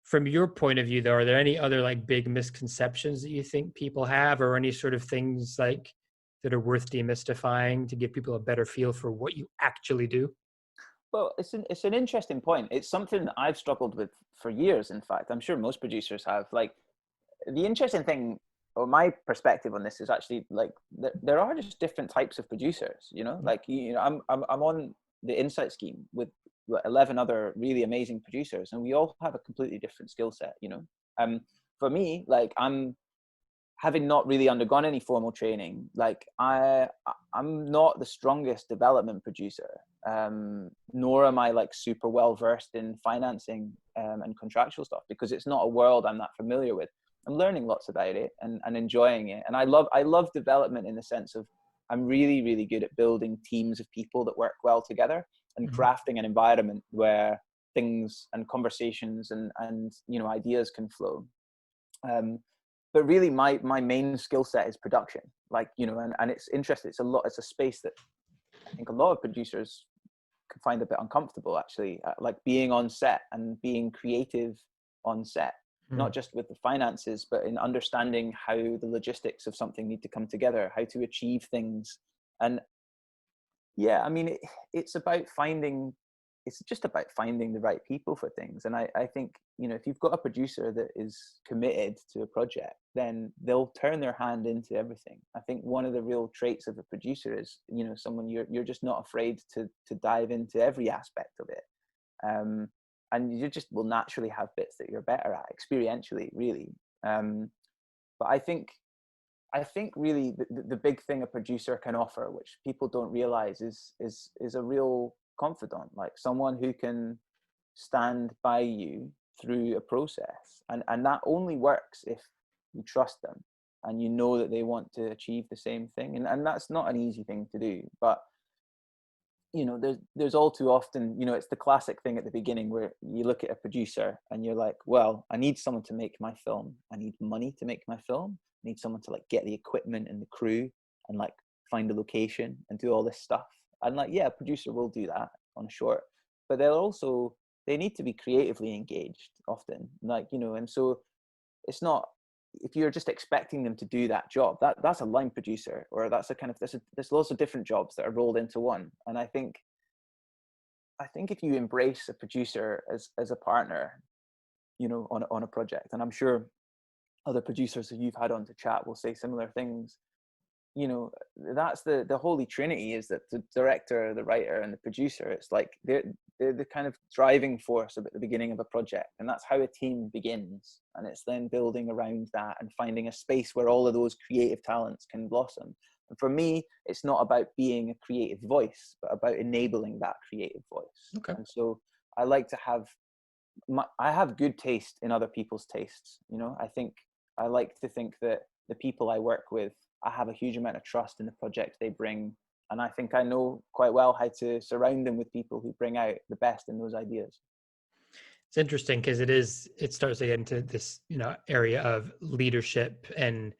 From your point of view, though, are there any other like big misconceptions that you think people have, or any sort of things like that are worth demystifying to give people a better feel for what you actually do?
Well, it's an interesting point. It's something that I've struggled with for years. In fact, I'm sure most producers have. Like, the interesting thing, or my perspective on this, is actually like there are just different types of producers. Like, I'm on the Insight scheme with 11 other really amazing producers, and we all have a completely different skill set. For me, like, I'm having not really undergone any formal training, like I'm not the strongest development producer, nor am I like super well versed in financing and contractual stuff, because it's not a world I'm that familiar with. I'm learning lots about it and enjoying it. And I love development in the sense of I'm really, really good at building teams of people that work well together and crafting an environment where things and conversations and ideas can flow. But really my main skill set is production, like, and it's interesting. It's a space that I think a lot of producers can find a bit uncomfortable, actually, like being on set and being creative on set, not just with the finances, but in understanding how the logistics of something need to come together, how to achieve things. And yeah, I mean, it's just about finding the right people for things. And I think, if you've got a producer that is committed to a project, then they'll turn their hand into everything. I think one of the real traits of a producer is, someone you're just not afraid to dive into every aspect of it. And you just will naturally have bits that you're better at experientially, really. But I think really the big thing a producer can offer, which people don't realize, is a real confidant, like someone who can stand by you through a process. And that only works if you trust them and you know that they want to achieve the same thing. And that's not an easy thing to do. But there's all too often, it's the classic thing at the beginning where you look at a producer and you're like, well, I need someone to make my film. I need money to make my film. I need someone to like get the equipment and the crew and like find a location and do all this stuff. And like, yeah, a producer will do that on a short, but they need to be creatively engaged often, like, and so it's not, if you're just expecting them to do that job, that's a line producer, or that's a kind of, there's lots of different jobs that are rolled into one. And I think if you embrace a producer as a partner, on a project, and I'm sure other producers who you've had on to chat will say similar things, that's the holy trinity, is that the director, the writer, and the producer, it's like they're the kind of driving force at the beginning of a project. And that's how a team begins, and it's then building around that and finding a space where all of those creative talents can blossom. And for me, it's not about being a creative voice, but about enabling that creative voice.
Okay.
And so I like to have I have good taste in other people's tastes. I like to think that the people I work with, I have a huge amount of trust in the projects they bring. And I think I know quite well how to surround them with people who bring out the best in those ideas.
It's interesting because it starts to get into this, area of leadership and,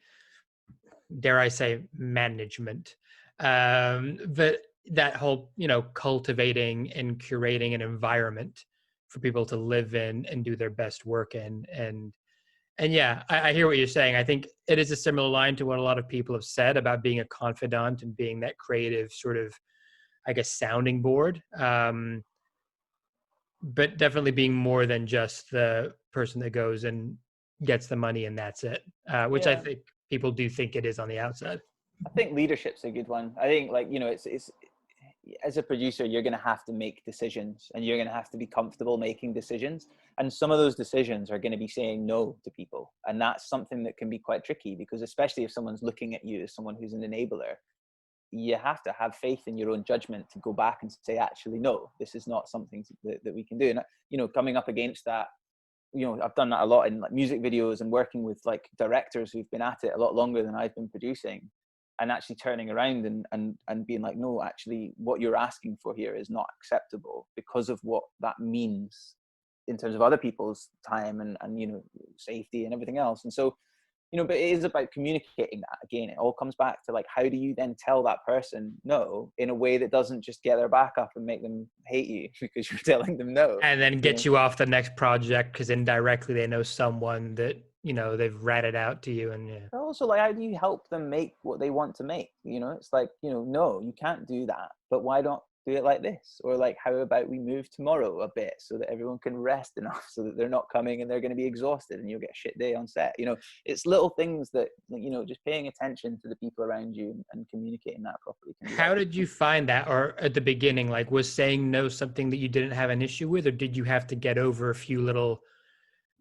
dare I say, management. But that whole, cultivating and curating an environment for people to live in and do their best work in. And yeah, I hear what you're saying. I think it is a similar line to what a lot of people have said about being a confidant and being that creative sort of, I guess, sounding board. But definitely being more than just the person that goes and gets the money and that's it, which I
Yeah.
think people do think it is on the outside.
I think leadership's a good one. I think, like, it's as a producer, you're going to have to make decisions, and you're going to have to be comfortable making decisions. And some of those decisions are going to be saying no to people. And that's something that can be quite tricky, because especially if someone's looking at you as someone who's an enabler, you have to have faith in your own judgment to go back and say, actually, no, this is not something that we can do. And, coming up against that, I've done that a lot in like music videos and working with like directors who've been at it a lot longer than I've been producing, and actually turning around and being like, no, actually what you're asking for here is not acceptable because of what that means in terms of other people's time and safety and everything else. And so, but it is about communicating that. Again, it all comes back to like, how do you then tell that person no in a way that doesn't just get their back up and make them hate you because you're telling them no,
And then get you off the next project because indirectly they know someone that, they've ratted out to you. And yeah.
Also, like, how do you help them make what they want to make? It's like, no, you can't do that, but why don't do it like this? Or like, how about we move tomorrow a bit so that everyone can rest enough so that they're not coming and they're going to be exhausted and you'll get a shit day on set. It's little things that, just paying attention to the people around you and communicating that properly.
How did you find that? Or at the beginning, like, was saying no something that you didn't have an issue with, or did you have to get over a few little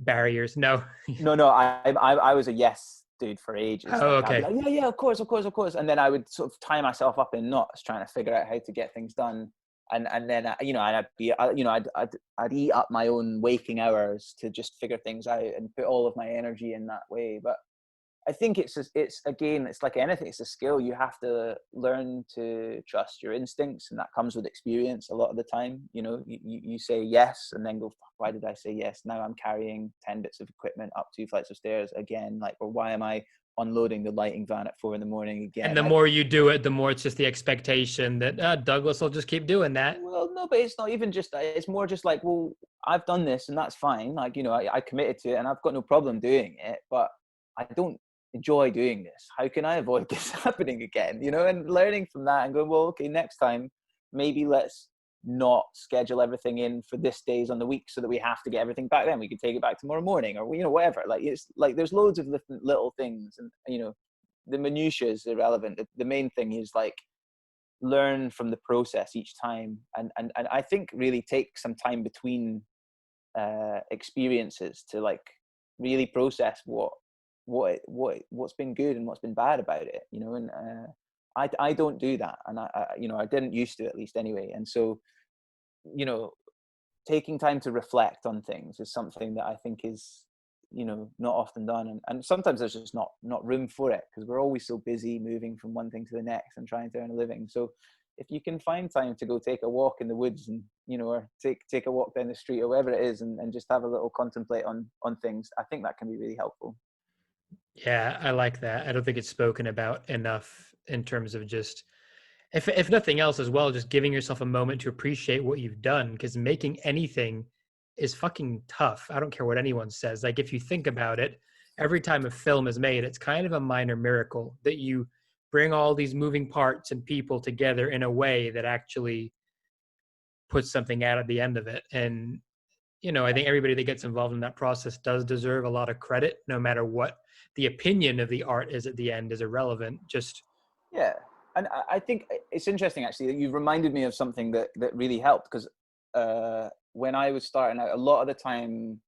barriers? No.
No, I was a yes dude for ages.
Oh,
Like, I'd
okay.
be like, yeah, of course. And then I would sort of tie myself up in knots trying to figure out how to get things done. And then, and I'd eat up my own waking hours to just figure things out and put all of my energy in that way. But I think it's like anything, it's a skill. You have to learn to trust your instincts, and that comes with experience a lot of the time. You say yes and then go, fuck, why did I say yes? Now I'm carrying 10 bits of equipment up 2 flights of stairs again. Like, or why am I unloading the lighting van at 4 a.m. again?
And the more you do it, the more it's just the expectation that Douglas will just keep doing that.
Well, no, but it's not even just that. It's more just like, well, I've done this and that's fine. Like, I committed to it and I've got no problem doing it, but I don't enjoy doing this. How can I avoid this happening again? And learning from that and going, well, okay, next time maybe let's not schedule everything in for this days on the week so that we have to get everything back then. We can take it back tomorrow morning, or whatever. Like, it's like there's loads of different little things, and the minutiae is irrelevant. The main thing is like, learn from the process each time, and I think really take some time between experiences to like really process what's been good and what's been bad about it, and I don't do that, and I didn't used to, at least anyway. And so taking time to reflect on things is something that I think is not often done, and sometimes there's just not room for it because we're always so busy moving from one thing to the next and trying to earn a living. So if you can find time to go take a walk in the woods and or take a walk down the street or whatever it is, and just have a little contemplate on things, I think that can be really helpful.
Yeah, I like that. I don't think it's spoken about enough in terms of just, if nothing else as well, just giving yourself a moment to appreciate what you've done, because making anything is fucking tough. I don't care what anyone says. Like, if you think about it, every time a film is made, it's kind of a minor miracle that you bring all these moving parts and people together in a way that actually puts something out at the end of it. And I think everybody that gets involved in that process does deserve a lot of credit, no matter what the opinion of the art is at the end is irrelevant. Just
Yeah. And I think it's interesting, actually, that you've reminded me of something that really helped, because when I was starting out, a lot of the time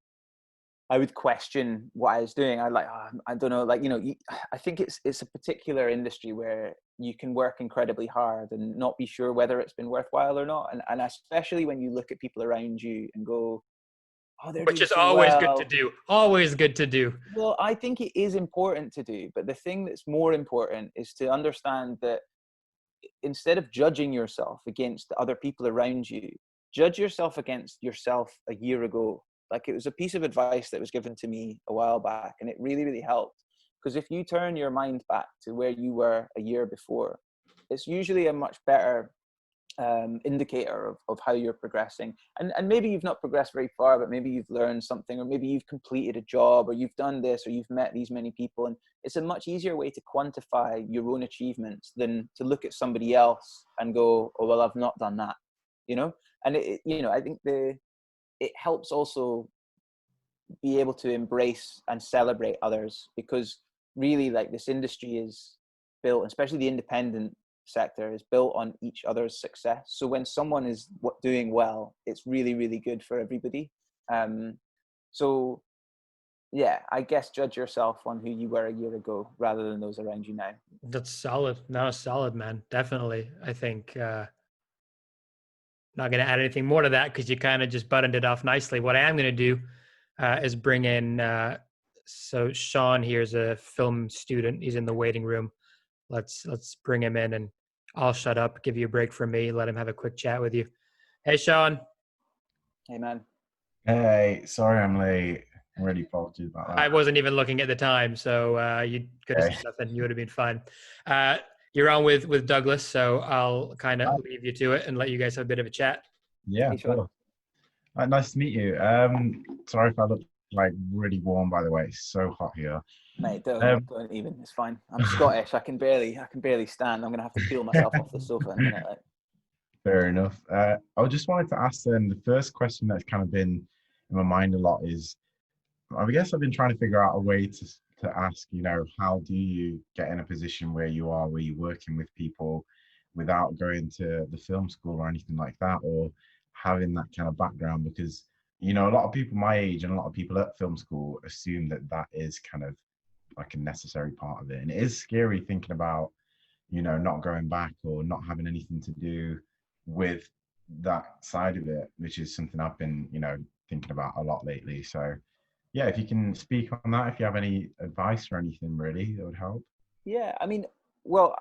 I would question what I was doing. I like, I don't know, like, I think it's a particular industry where you can work incredibly hard and not be sure whether it's been worthwhile or not. And especially when you look at people around you and go, oh, they're
which
doing
is
so
always
well.
good to do. Always good to do.
Well, I think it is important to do, but the thing that's more important is to understand that instead of judging yourself against the other people around you, judge yourself against yourself a year ago, like it was a piece of advice that was given to me a while back, and it really, really helped. Because if you turn your mind back to where you were a year before, it's usually a much better indicator of how you're progressing. And maybe you've not progressed very far, but maybe you've learned something, or maybe you've completed a job, or you've done this, or you've met these many people. And it's a much easier way to quantify your own achievements than to look at somebody else and go, oh, well, I've not done that, you know? And I think it helps also be able to embrace and celebrate others, because really, like, this industry is built, especially the independent sector, is built on each other's success. So when someone is doing well, it's really, really good for everybody. So yeah, I guess judge yourself on who you were a year ago rather than those around you now.
That's solid. No, solid, man. Definitely. I think not going to add anything more to that because you kind of just buttoned it off nicely. What I am going to do is bring in, so Sean here is a film student. He's in the waiting room. Let's bring him in, and I'll shut up, give you a break from me, let him have a quick chat with you. Hey, Sean.
Hey, man.
Hey, sorry I'm late. I really apologize about that.
I wasn't even looking at the time, so you could have said nothing. You would have been fine. You're on with Douglas, so I'll kind of leave you to it and let you guys have a bit of a chat.
Yeah,
Hey, Sean.
sure. Nice to meet you. Sorry if I look like really warm, by the way. It's so hot here.
Mate, don't even. It's fine. I'm Scottish. I can barely stand. I'm gonna have to peel myself off the sofa in a minute. Like.
Fair enough. I just wanted to ask then, the first question that's kind of been in my mind a lot is, I guess I've been trying to figure out a way to ask, how do you get in a position where you're working with people without going to the film school or anything like that, or having that kind of background? Because, a lot of people my age and a lot of people at film school assume that is kind of like a necessary part of it. And it is scary thinking about, not going back or not having anything to do with that side of it, which is something I've been, thinking about a lot lately. So yeah, if you can speak on that, if you have any advice or anything, really, that would help.
Yeah, I mean, well,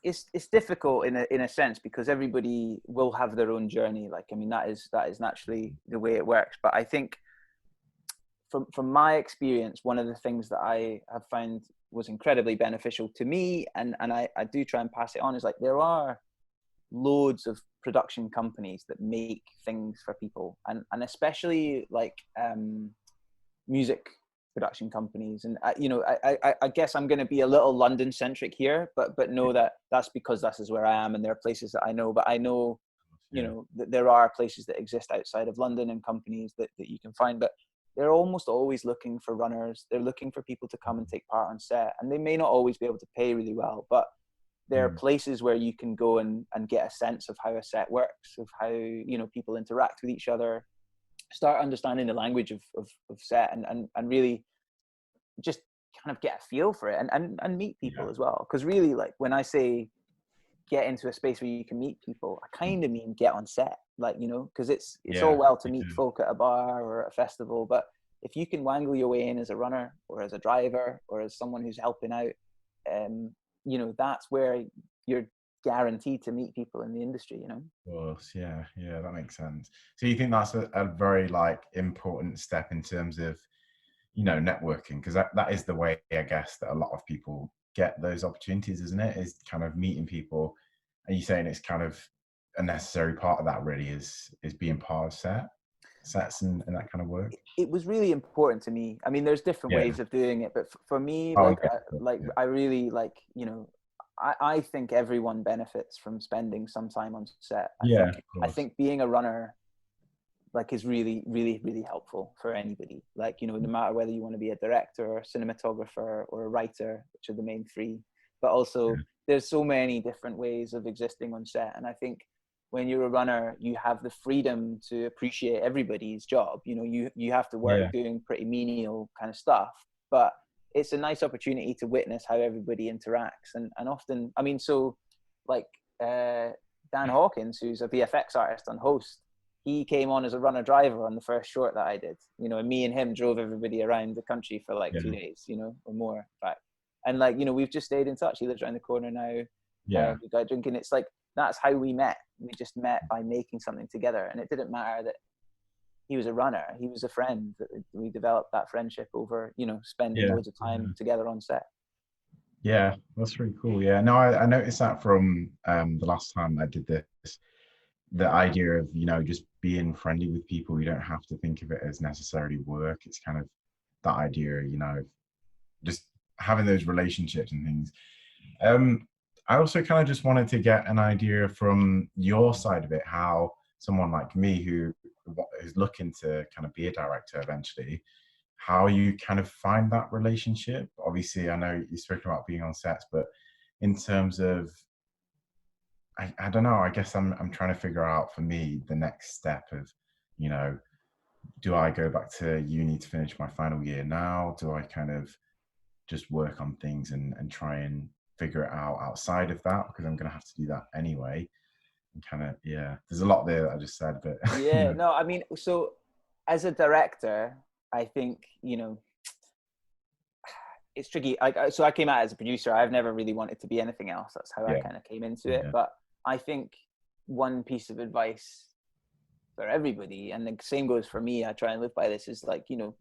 it's difficult in a sense, because everybody will have their own journey. Like, I mean, that is naturally the way it works. But I think from my experience, one of the things that I have found was incredibly beneficial to me, and I do try and pass it on, is like, there are loads of production companies that make things for people, and especially like music production companies. And I guess I'm going to be a little London centric here, but know that that's because this is where I am, and there are places that I know. But I know, that there are places that exist outside of London and companies that you can find. But they're almost always looking for runners. They're looking for people to come and take part on set, and they may not always be able to pay really well, but there are places where you can go and get a sense of how a set works, of how, people interact with each other, start understanding the language of set, and really just kind of get a feel for it, and meet people as well. Because really, like, when I say get into a space where you can meet people, I kind of mean get on set, like, because it's all well to meet folk at a bar or at a festival, but if you can wangle your way in as a runner or as a driver or as someone who's helping out, that's where you're guaranteed to meet people in the industry, Of
course, yeah, that makes sense. So you think that's a very important step in terms of, networking? Because that is the way, I guess, that a lot of people get those opportunities, isn't it? Is kind of meeting people. And you're saying it's kind of a necessary part of that, really, is being part of sets and that kind of work.
It was really important to me. I mean, there's different ways of doing it, but for me, I really I think everyone benefits from spending some time on set. I think being a runner, is really, really, really helpful for anybody. No matter whether you want to be a director or a cinematographer or a writer, which are the main three, but also there's so many different ways of existing on set. And I think when you're a runner, you have the freedom to appreciate everybody's job. You have to work doing pretty menial kind of stuff, but it's a nice opportunity to witness how everybody interacts. And often, I mean, Dan Hawkins, who's a VFX artist on Host, he came on as a runner driver on the first short that I did, and me and him drove everybody around the country for 2 days, or more, in fact. And we've just stayed in touch. He lives around the corner now. We got drinking. It's that's how we met. We just met by making something together. And it didn't matter that he was a runner. He was a friend. We developed that friendship over, you know, spending
Yeah.
loads of time together on set.
Yeah, that's really cool. Yeah, no, I noticed that from the last time I did this, the idea of, you know, just being friendly with people. You don't have to think of it as necessarily work. It's kind of that idea, you know, just having those relationships and things. I also kind of just wanted to get an idea from your side of it, how someone like me who is looking to kind of be a director eventually, how you kind of find that relationship. Obviously, I know you spoke about being on sets, but in terms of, I don't know, I guess I'm trying to figure out for me the next step of, you know, do I go back to uni to finish my final year now? Do I kind of just work on things and try and figure it out outside of that, because I'm going to have to do that anyway? And kind of, yeah, there's a lot there that I just said, but
Yeah,
you know.
no, I mean, so as a director, I think, you know, it's tricky. So I came out as a producer. I've never really wanted to be anything else. That's how I
Yeah,
kind of came into it.
yeah,
But I think one piece of advice for everybody, and the same goes for me, I try and live by this, is like, you know,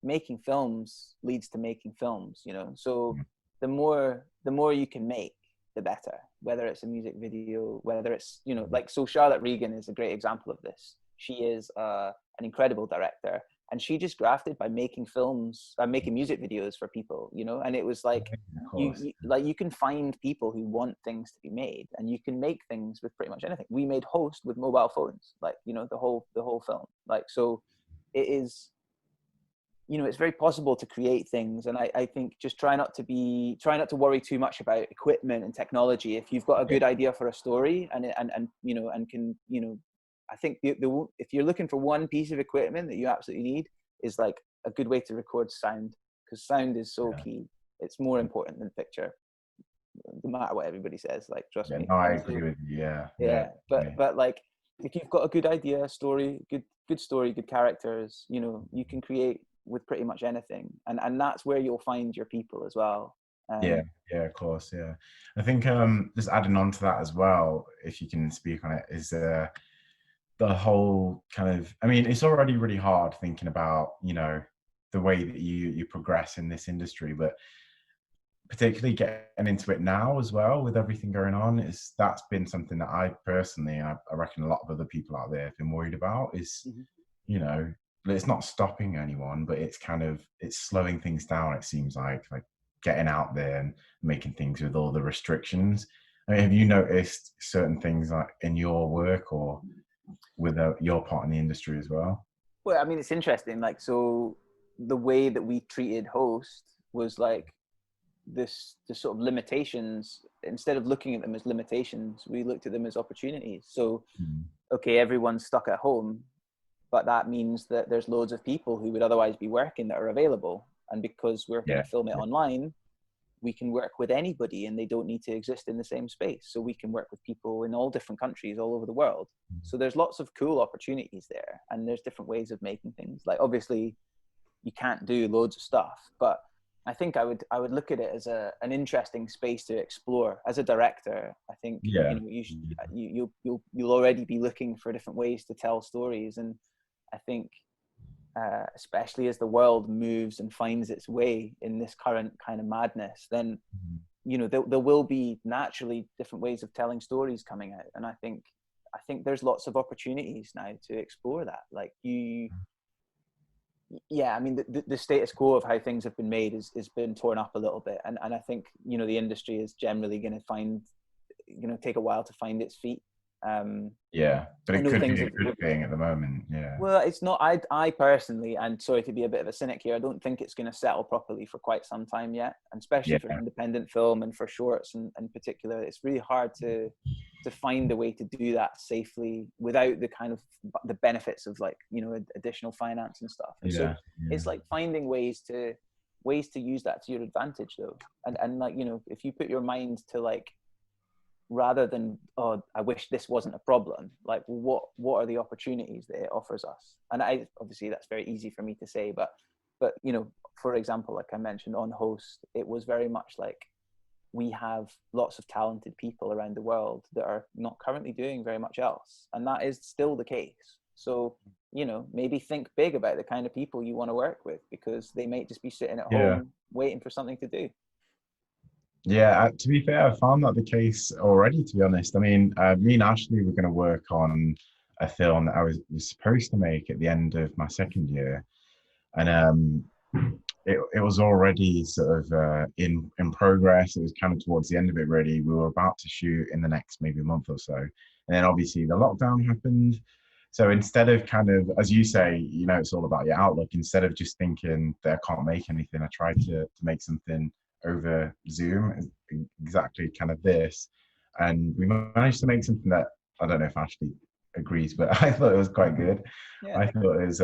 making films leads to making films, you know. So the more you can make, the better, whether it's a music video, whether it's, you know, like, so Charlotte Regan is a great example of this. She is an incredible director, and she just grafted by making films, making music videos for people, you know. And it was like,
of course.
you can find people who want things to be made, and you can make things with pretty much anything. We made Host with mobile phones, like, you know, the whole film, like, so it is, you know, it's very possible to create things. And I think just try not to worry too much about equipment and technology. If you've got a good idea for a story and you know, and can, you know, I think if you're looking for one piece of equipment that you absolutely need, is like a good way to record sound, because sound is so key. It's more important than picture, no matter what everybody says, like, trust me.
No, I
And
agree
so,
with you. Yeah,
yeah, but like, if you've got a good idea, story, good story, good characters, you know, you can create with pretty much anything, and that's where you'll find your people as well.
yeah, of course. Yeah, I think just adding on to that as well, if you can speak on it, is the whole kind of, I mean, it's already really hard thinking about, you know, the way that you progress in this industry, but particularly getting into it now as well with everything going on, is that's been something that I personally, I reckon a lot of other people out there have been worried about, is, you know, it's not stopping anyone, but it's kind of, it's slowing things down, it seems like getting out there and making things with all the restrictions. I mean, have you noticed certain things like in your work or with your part in the industry as well?
Well, I mean, it's interesting, like, so the way that we treated Host was like the sort of limitations. Instead of looking at them as limitations, we looked at them as opportunities. So okay, everyone's stuck at home, but that means that there's loads of people who would otherwise be working that are available. And because we're going to film it online, we can work with anybody, and they don't need to exist in the same space. So we can work with people in all different countries all over the world. So there's lots of cool opportunities there, and there's different ways of making things. Like, obviously you can't do loads of stuff, but I think I would look at it as an interesting space to explore. As a director, I think, you know, you'll already be looking for different ways to tell stories. And I think, especially as the world moves and finds its way in this current kind of madness, then, you know, there will be naturally different ways of telling stories coming out. And I think there's lots of opportunities now to explore that. Like, I mean, the status quo of how things have been made is been torn up a little bit. And I think, you know, the industry is generally going to take a while to find its feet.
But it could be a good thing at the moment.
Well, it's not. I personally, and sorry to be a bit of a cynic here, I don't think it's going to settle properly for quite some time yet, and especially for independent film and for shorts in particular. It's really hard to find a way to do that safely without the kind of the benefits of, like, you know, additional finance and stuff. And so it's like finding ways to use that to your advantage, though. And like, you know, if you put your mind to, like, rather than, oh, I wish this wasn't a problem, like, what are the opportunities that it offers us? And obviously that's very easy for me to say, but you know, for example, like I mentioned on Host, it was very much like, we have lots of talented people around the world that are not currently doing very much else, and that is still the case. So, maybe think big about the kind of people you want to work with, because they might just be sitting at
Yeah.
home waiting for something to do.
Yeah, to be fair, I found that the case already, to be honest. I mean, me and Ashley were going to work on a film that I was supposed to make at the end of my second year. And it was already sort of in progress. It was kind of towards the end of it, really. We were about to shoot in the next maybe month or so. And then obviously the lockdown happened. So instead of kind of, as you say, it's all about your outlook. Instead of just thinking that I can't make anything, I tried to make something over Zoom, exactly kind of this. And we managed to make something that, I don't know if Ashley agrees, but I thought it was quite good.
Yeah.
I thought it was,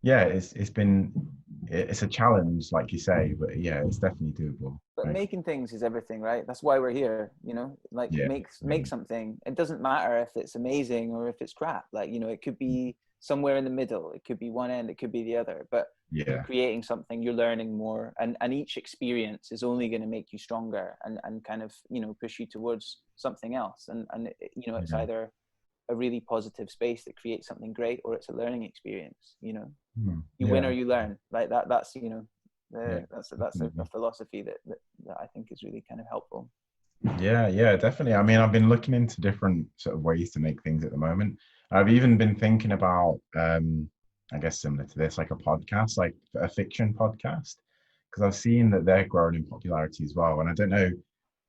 yeah, it's a challenge, like you say, but yeah, it's definitely doable.
But
Right?
making things is everything, right? That's why we're here, like
Yeah.
make something. It doesn't matter if it's amazing or if it's crap. Like, it could be somewhere in the middle. It could be one end, it could be the other. But
Yeah.
you're creating something, you're learning more, and each experience is only going to make you stronger and kind of, push you towards something else. And it's
Yeah.
either a really positive space that creates something great, or it's a learning experience. You win or you learn. Like that's that's a philosophy that I think is really kind of helpful.
Yeah, definitely. I mean, I've been looking into different sort of ways to make things at the moment. I've even been thinking about, I guess similar to this, like a podcast, like a fiction podcast, because I've seen that they're growing in popularity as well. And I don't know,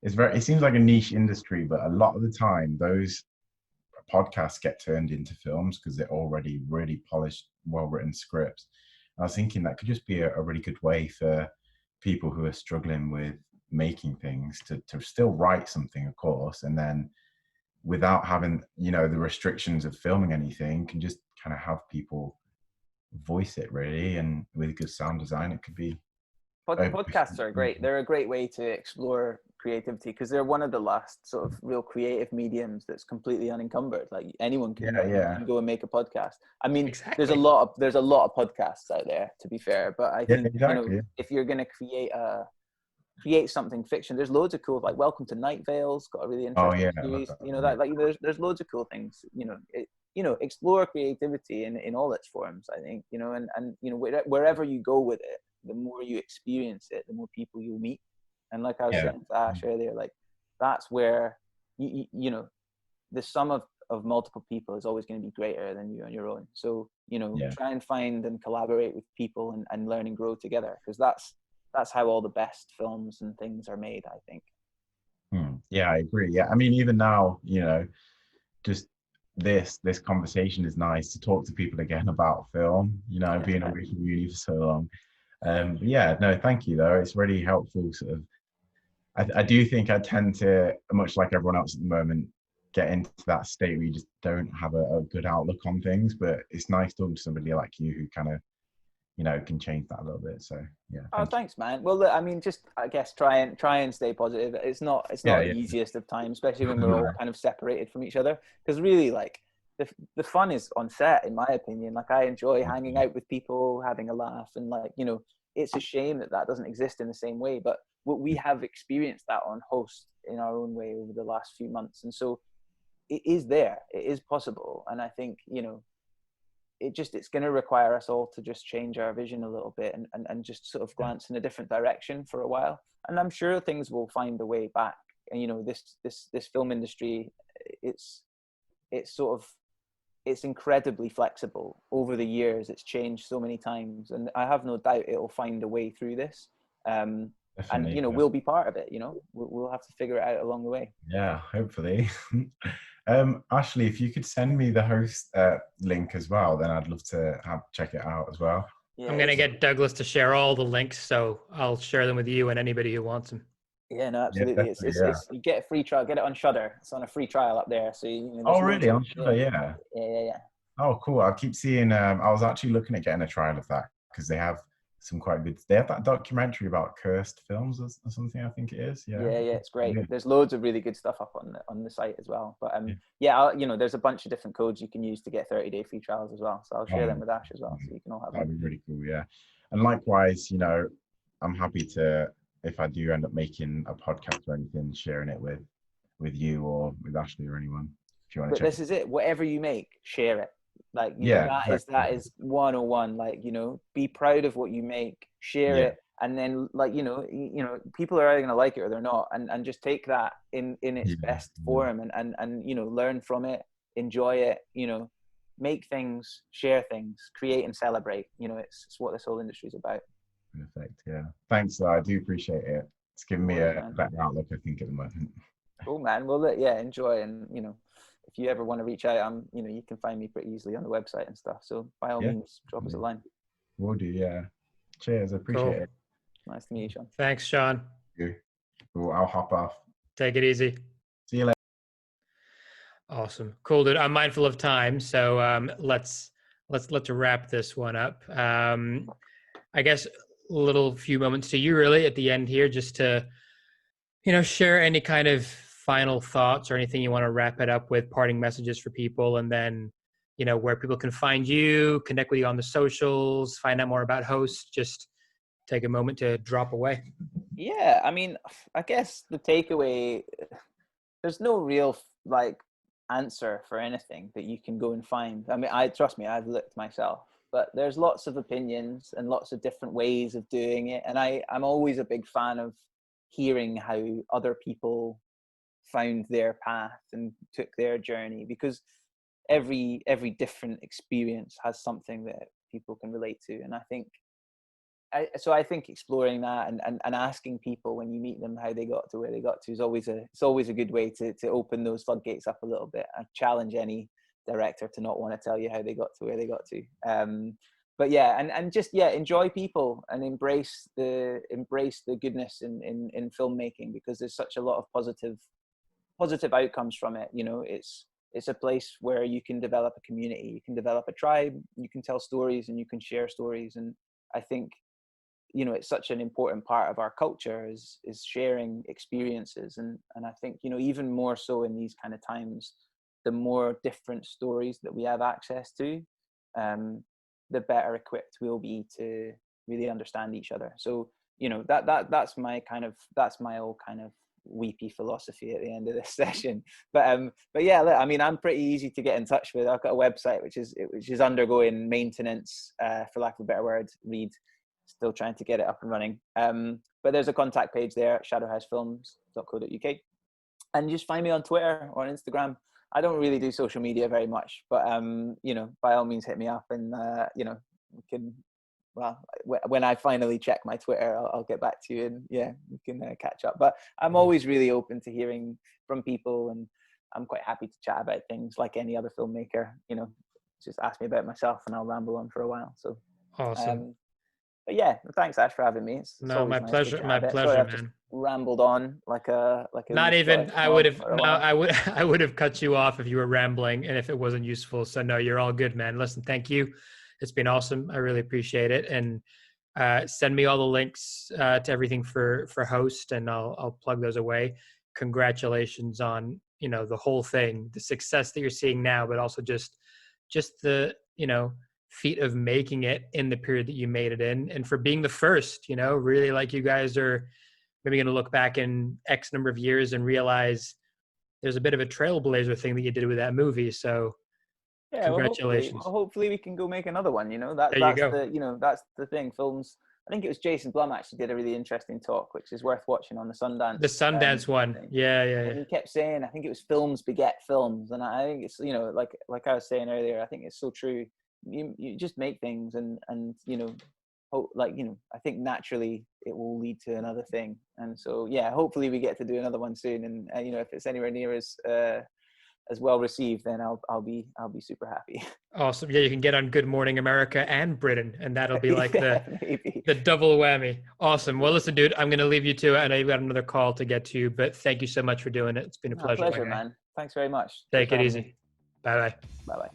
it seems like a niche industry, but a lot of the time those podcasts get turned into films because they're already really polished, well-written scripts. I was thinking that could just be a really good way for people who are struggling with making things to still write something, of course, and then without having the restrictions of filming anything, can just kind of have people voice it, really. And with good sound design, it could be
Podcasts are great. They're a great way to explore creativity, because they're one of the last sort of real creative mediums that's completely unencumbered. Like anyone can go and make a podcast. I mean,
Exactly.
there's a lot of podcasts out there, to be fair, but I think
exactly.
if you're going to create something fiction, there's loads of cool, like Welcome to Night Vale's got a really interesting series. There's loads of cool things. Explore creativity in all its forms, I think. And wherever you go with it, the more you experience it, the more people you'll meet. And like I was saying to Ash earlier, like that's where the sum of multiple people is always going to be greater than you on your own. So try and find and collaborate with people and learn and grow together, because that's how all the best films and things are made, I think.
Yeah, I agree. Yeah, I mean, even now, just this conversation is nice to talk to people again about film. Being away from uni for so long. Yeah, no, thank you though. It's really helpful. Sort of, I do think I tend to, much like everyone else at the moment, get into that state where you just don't have a good outlook on things. But it's nice talking to somebody like you who kind of, can change that a little bit. So yeah.
Thanks, man. Well, look, I mean, just I guess try and stay positive. It's not the easiest of times, especially when we're all kind of separated from each other. Because really, like the fun is on set, in my opinion. Like I enjoy hanging out with people, having a laugh, and it's a shame that doesn't exist in the same way. But we have experienced that on Host in our own way over the last few months, and so it is there. It is possible, and I think it's going to require us all to just change our vision a little bit and just sort of glance in a different direction for a while. And I'm sure things will find a way back. And this film industry, it's incredibly flexible. Over the years, it's changed so many times, and I have no doubt it'll find a way through this. And we'll be part of it. We'll have to figure it out along the way.
Yeah, hopefully. Ashley, if you could send me the Host link as well, then I'd love to check it out as well.
Yeah, I'm gonna get Douglas to share all the links, so I'll share them with you and anybody who wants them.
Yeah, no, absolutely. It's you get a free trial. Get it on Shudder. It's on a free trial up there. So
really? On Shudder? Yeah.
Yeah.
Oh, cool. I keep seeing. I was actually looking at getting a trial of that because they have some quite good. They have that documentary about cursed films or something. I think it is. Yeah.
Yeah, it's great. There's loads of really good stuff up on the site as well. But there's a bunch of different codes you can use to get 30-day free trials as well. So I'll share them with Ash as well, so you can all have them.
That'd be really cool. Yeah, and likewise, I'm happy to, if I do end up making a podcast or anything, sharing it with you or with Ashley or anyone. if you want to
But
check
this is it. Whatever you make, share it. Like, you know,
Yeah,
that
exactly.
is 101. Like, you know, be proud of what you make, share
Yeah,
it, and then, like, you know, people are either gonna like it or they're not, and just take that in its
yeah,
best form, and you know, learn from it, enjoy it, you know, make things, share things, create and celebrate. You know, it's what this whole industry is about.
perfect. Yeah, thanks. I do appreciate it. It's given
No
me
worries,
a
man.
better outlook, I think, at the moment.
Cool, man. Well, yeah, enjoy, and you know, if you ever want to reach out, you know, you can find me pretty easily on the website and stuff. So by all
Yeah,
means, drop us a
definitely.
line.
Will do. Yeah. Cheers. I appreciate
Cool.
it.
Nice to meet you, Sean.
Thanks, Sean.
Cool. I'll hop off.
Take it easy.
See you later.
Awesome. Cool, dude. I'm mindful of time, so let's wrap this one up. I guess a little few moments to you really at the end here, just to, you know, share any kind of final thoughts or anything you want to wrap it up with, parting messages for people, and then, you know, where people can find you, connect with you on the socials, find out more about Host. Just take a moment to drop away.
Yeah, I mean, I guess the takeaway, there's no real like answer for anything that you can go and find. I mean, trust me, I've looked myself, but there's lots of opinions and lots of different ways of doing it. And I'm always a big fan of hearing how other people found their path and took their journey, because every different experience has something that people can relate to. And I think I think exploring that, and asking people when you meet them how they got to where they got to is always a good way to open those floodgates up a little bit. I challenge any director to not want to tell you how they got to where they got to. But yeah, and just, yeah, enjoy people and embrace the goodness in filmmaking, because there's such a lot of positive outcomes from it. You know, it's a place where you can develop a community, you can develop a tribe, you can tell stories, and you can share stories. And I think, you know, it's such an important part of our culture is sharing experiences. And I think, you know, even more so in these kind of times, the more different stories that we have access to, the better equipped we'll be to really understand each other. So, you know, that's my old kind of weepy philosophy at the end of this session. But yeah, look, I mean, I'm pretty easy to get in touch with. I've got a website which is undergoing maintenance, for lack of a better word. Still trying to get it up and running. But there's a contact page there at shadowhousefilms.co.uk, and just find me on Twitter or on Instagram. I don't really do social media very much, but you know, by all means hit me up, and you know, we can, well, when I finally check my Twitter, I'll get back to you, and yeah, we can catch up. But I'm always really open to hearing from people, and I'm quite happy to chat about things like any other filmmaker. You know, just ask me about myself and I'll ramble on for a while. So
Awesome.
but yeah, thanks Ash for having me. It's
No,
always
my
nice to
pleasure.
chat
My
a bit. Sorry,
pleasure,
I've just
man.
rambled on like a
Not even,
Scottish
I would
knob
have,
for a
no,
while.
I would have cut you off if you were rambling and if it wasn't useful. So no, you're all good, man. Listen, thank you. It's been awesome. I really appreciate it. And send me all the links to everything for Host, and I'll plug those away. Congratulations on, you know, the whole thing, the success that you're seeing now, but also just the, you know, feat of making it in the period that you made it in, and for being the first. You know, really, like, you guys are maybe going to look back in X number of years and realize there's a bit of a trailblazer thing that you did with that movie. So
Yeah, well,
congratulations.
hopefully we can go make another one. You know,
There you go.
that's the thing. Films. I think it was Jason Blum actually did a really interesting talk, which is worth watching, on the Sundance.
The Sundance one.
Thing.
Yeah.
And he kept saying, I think it was films beget films, and I think it's, you know, like I was saying earlier, I think it's so true. You just make things, and you know, like, you know, I think naturally it will lead to another thing. And so yeah, hopefully we get to do another one soon. And you know, if it's anywhere near as well received, then I'll be super happy.
Awesome. Yeah, you can get on Good Morning America and Britain, and that'll be like
Yeah, maybe.
the double whammy. Awesome. Well, listen, dude, I'm going to leave you to it. I know you've got another call to get to, but thank you so much for doing it. It's been a pleasure.
Pleasure, man. Thanks very much.
Take it easy. Bye-bye.
Bye-bye.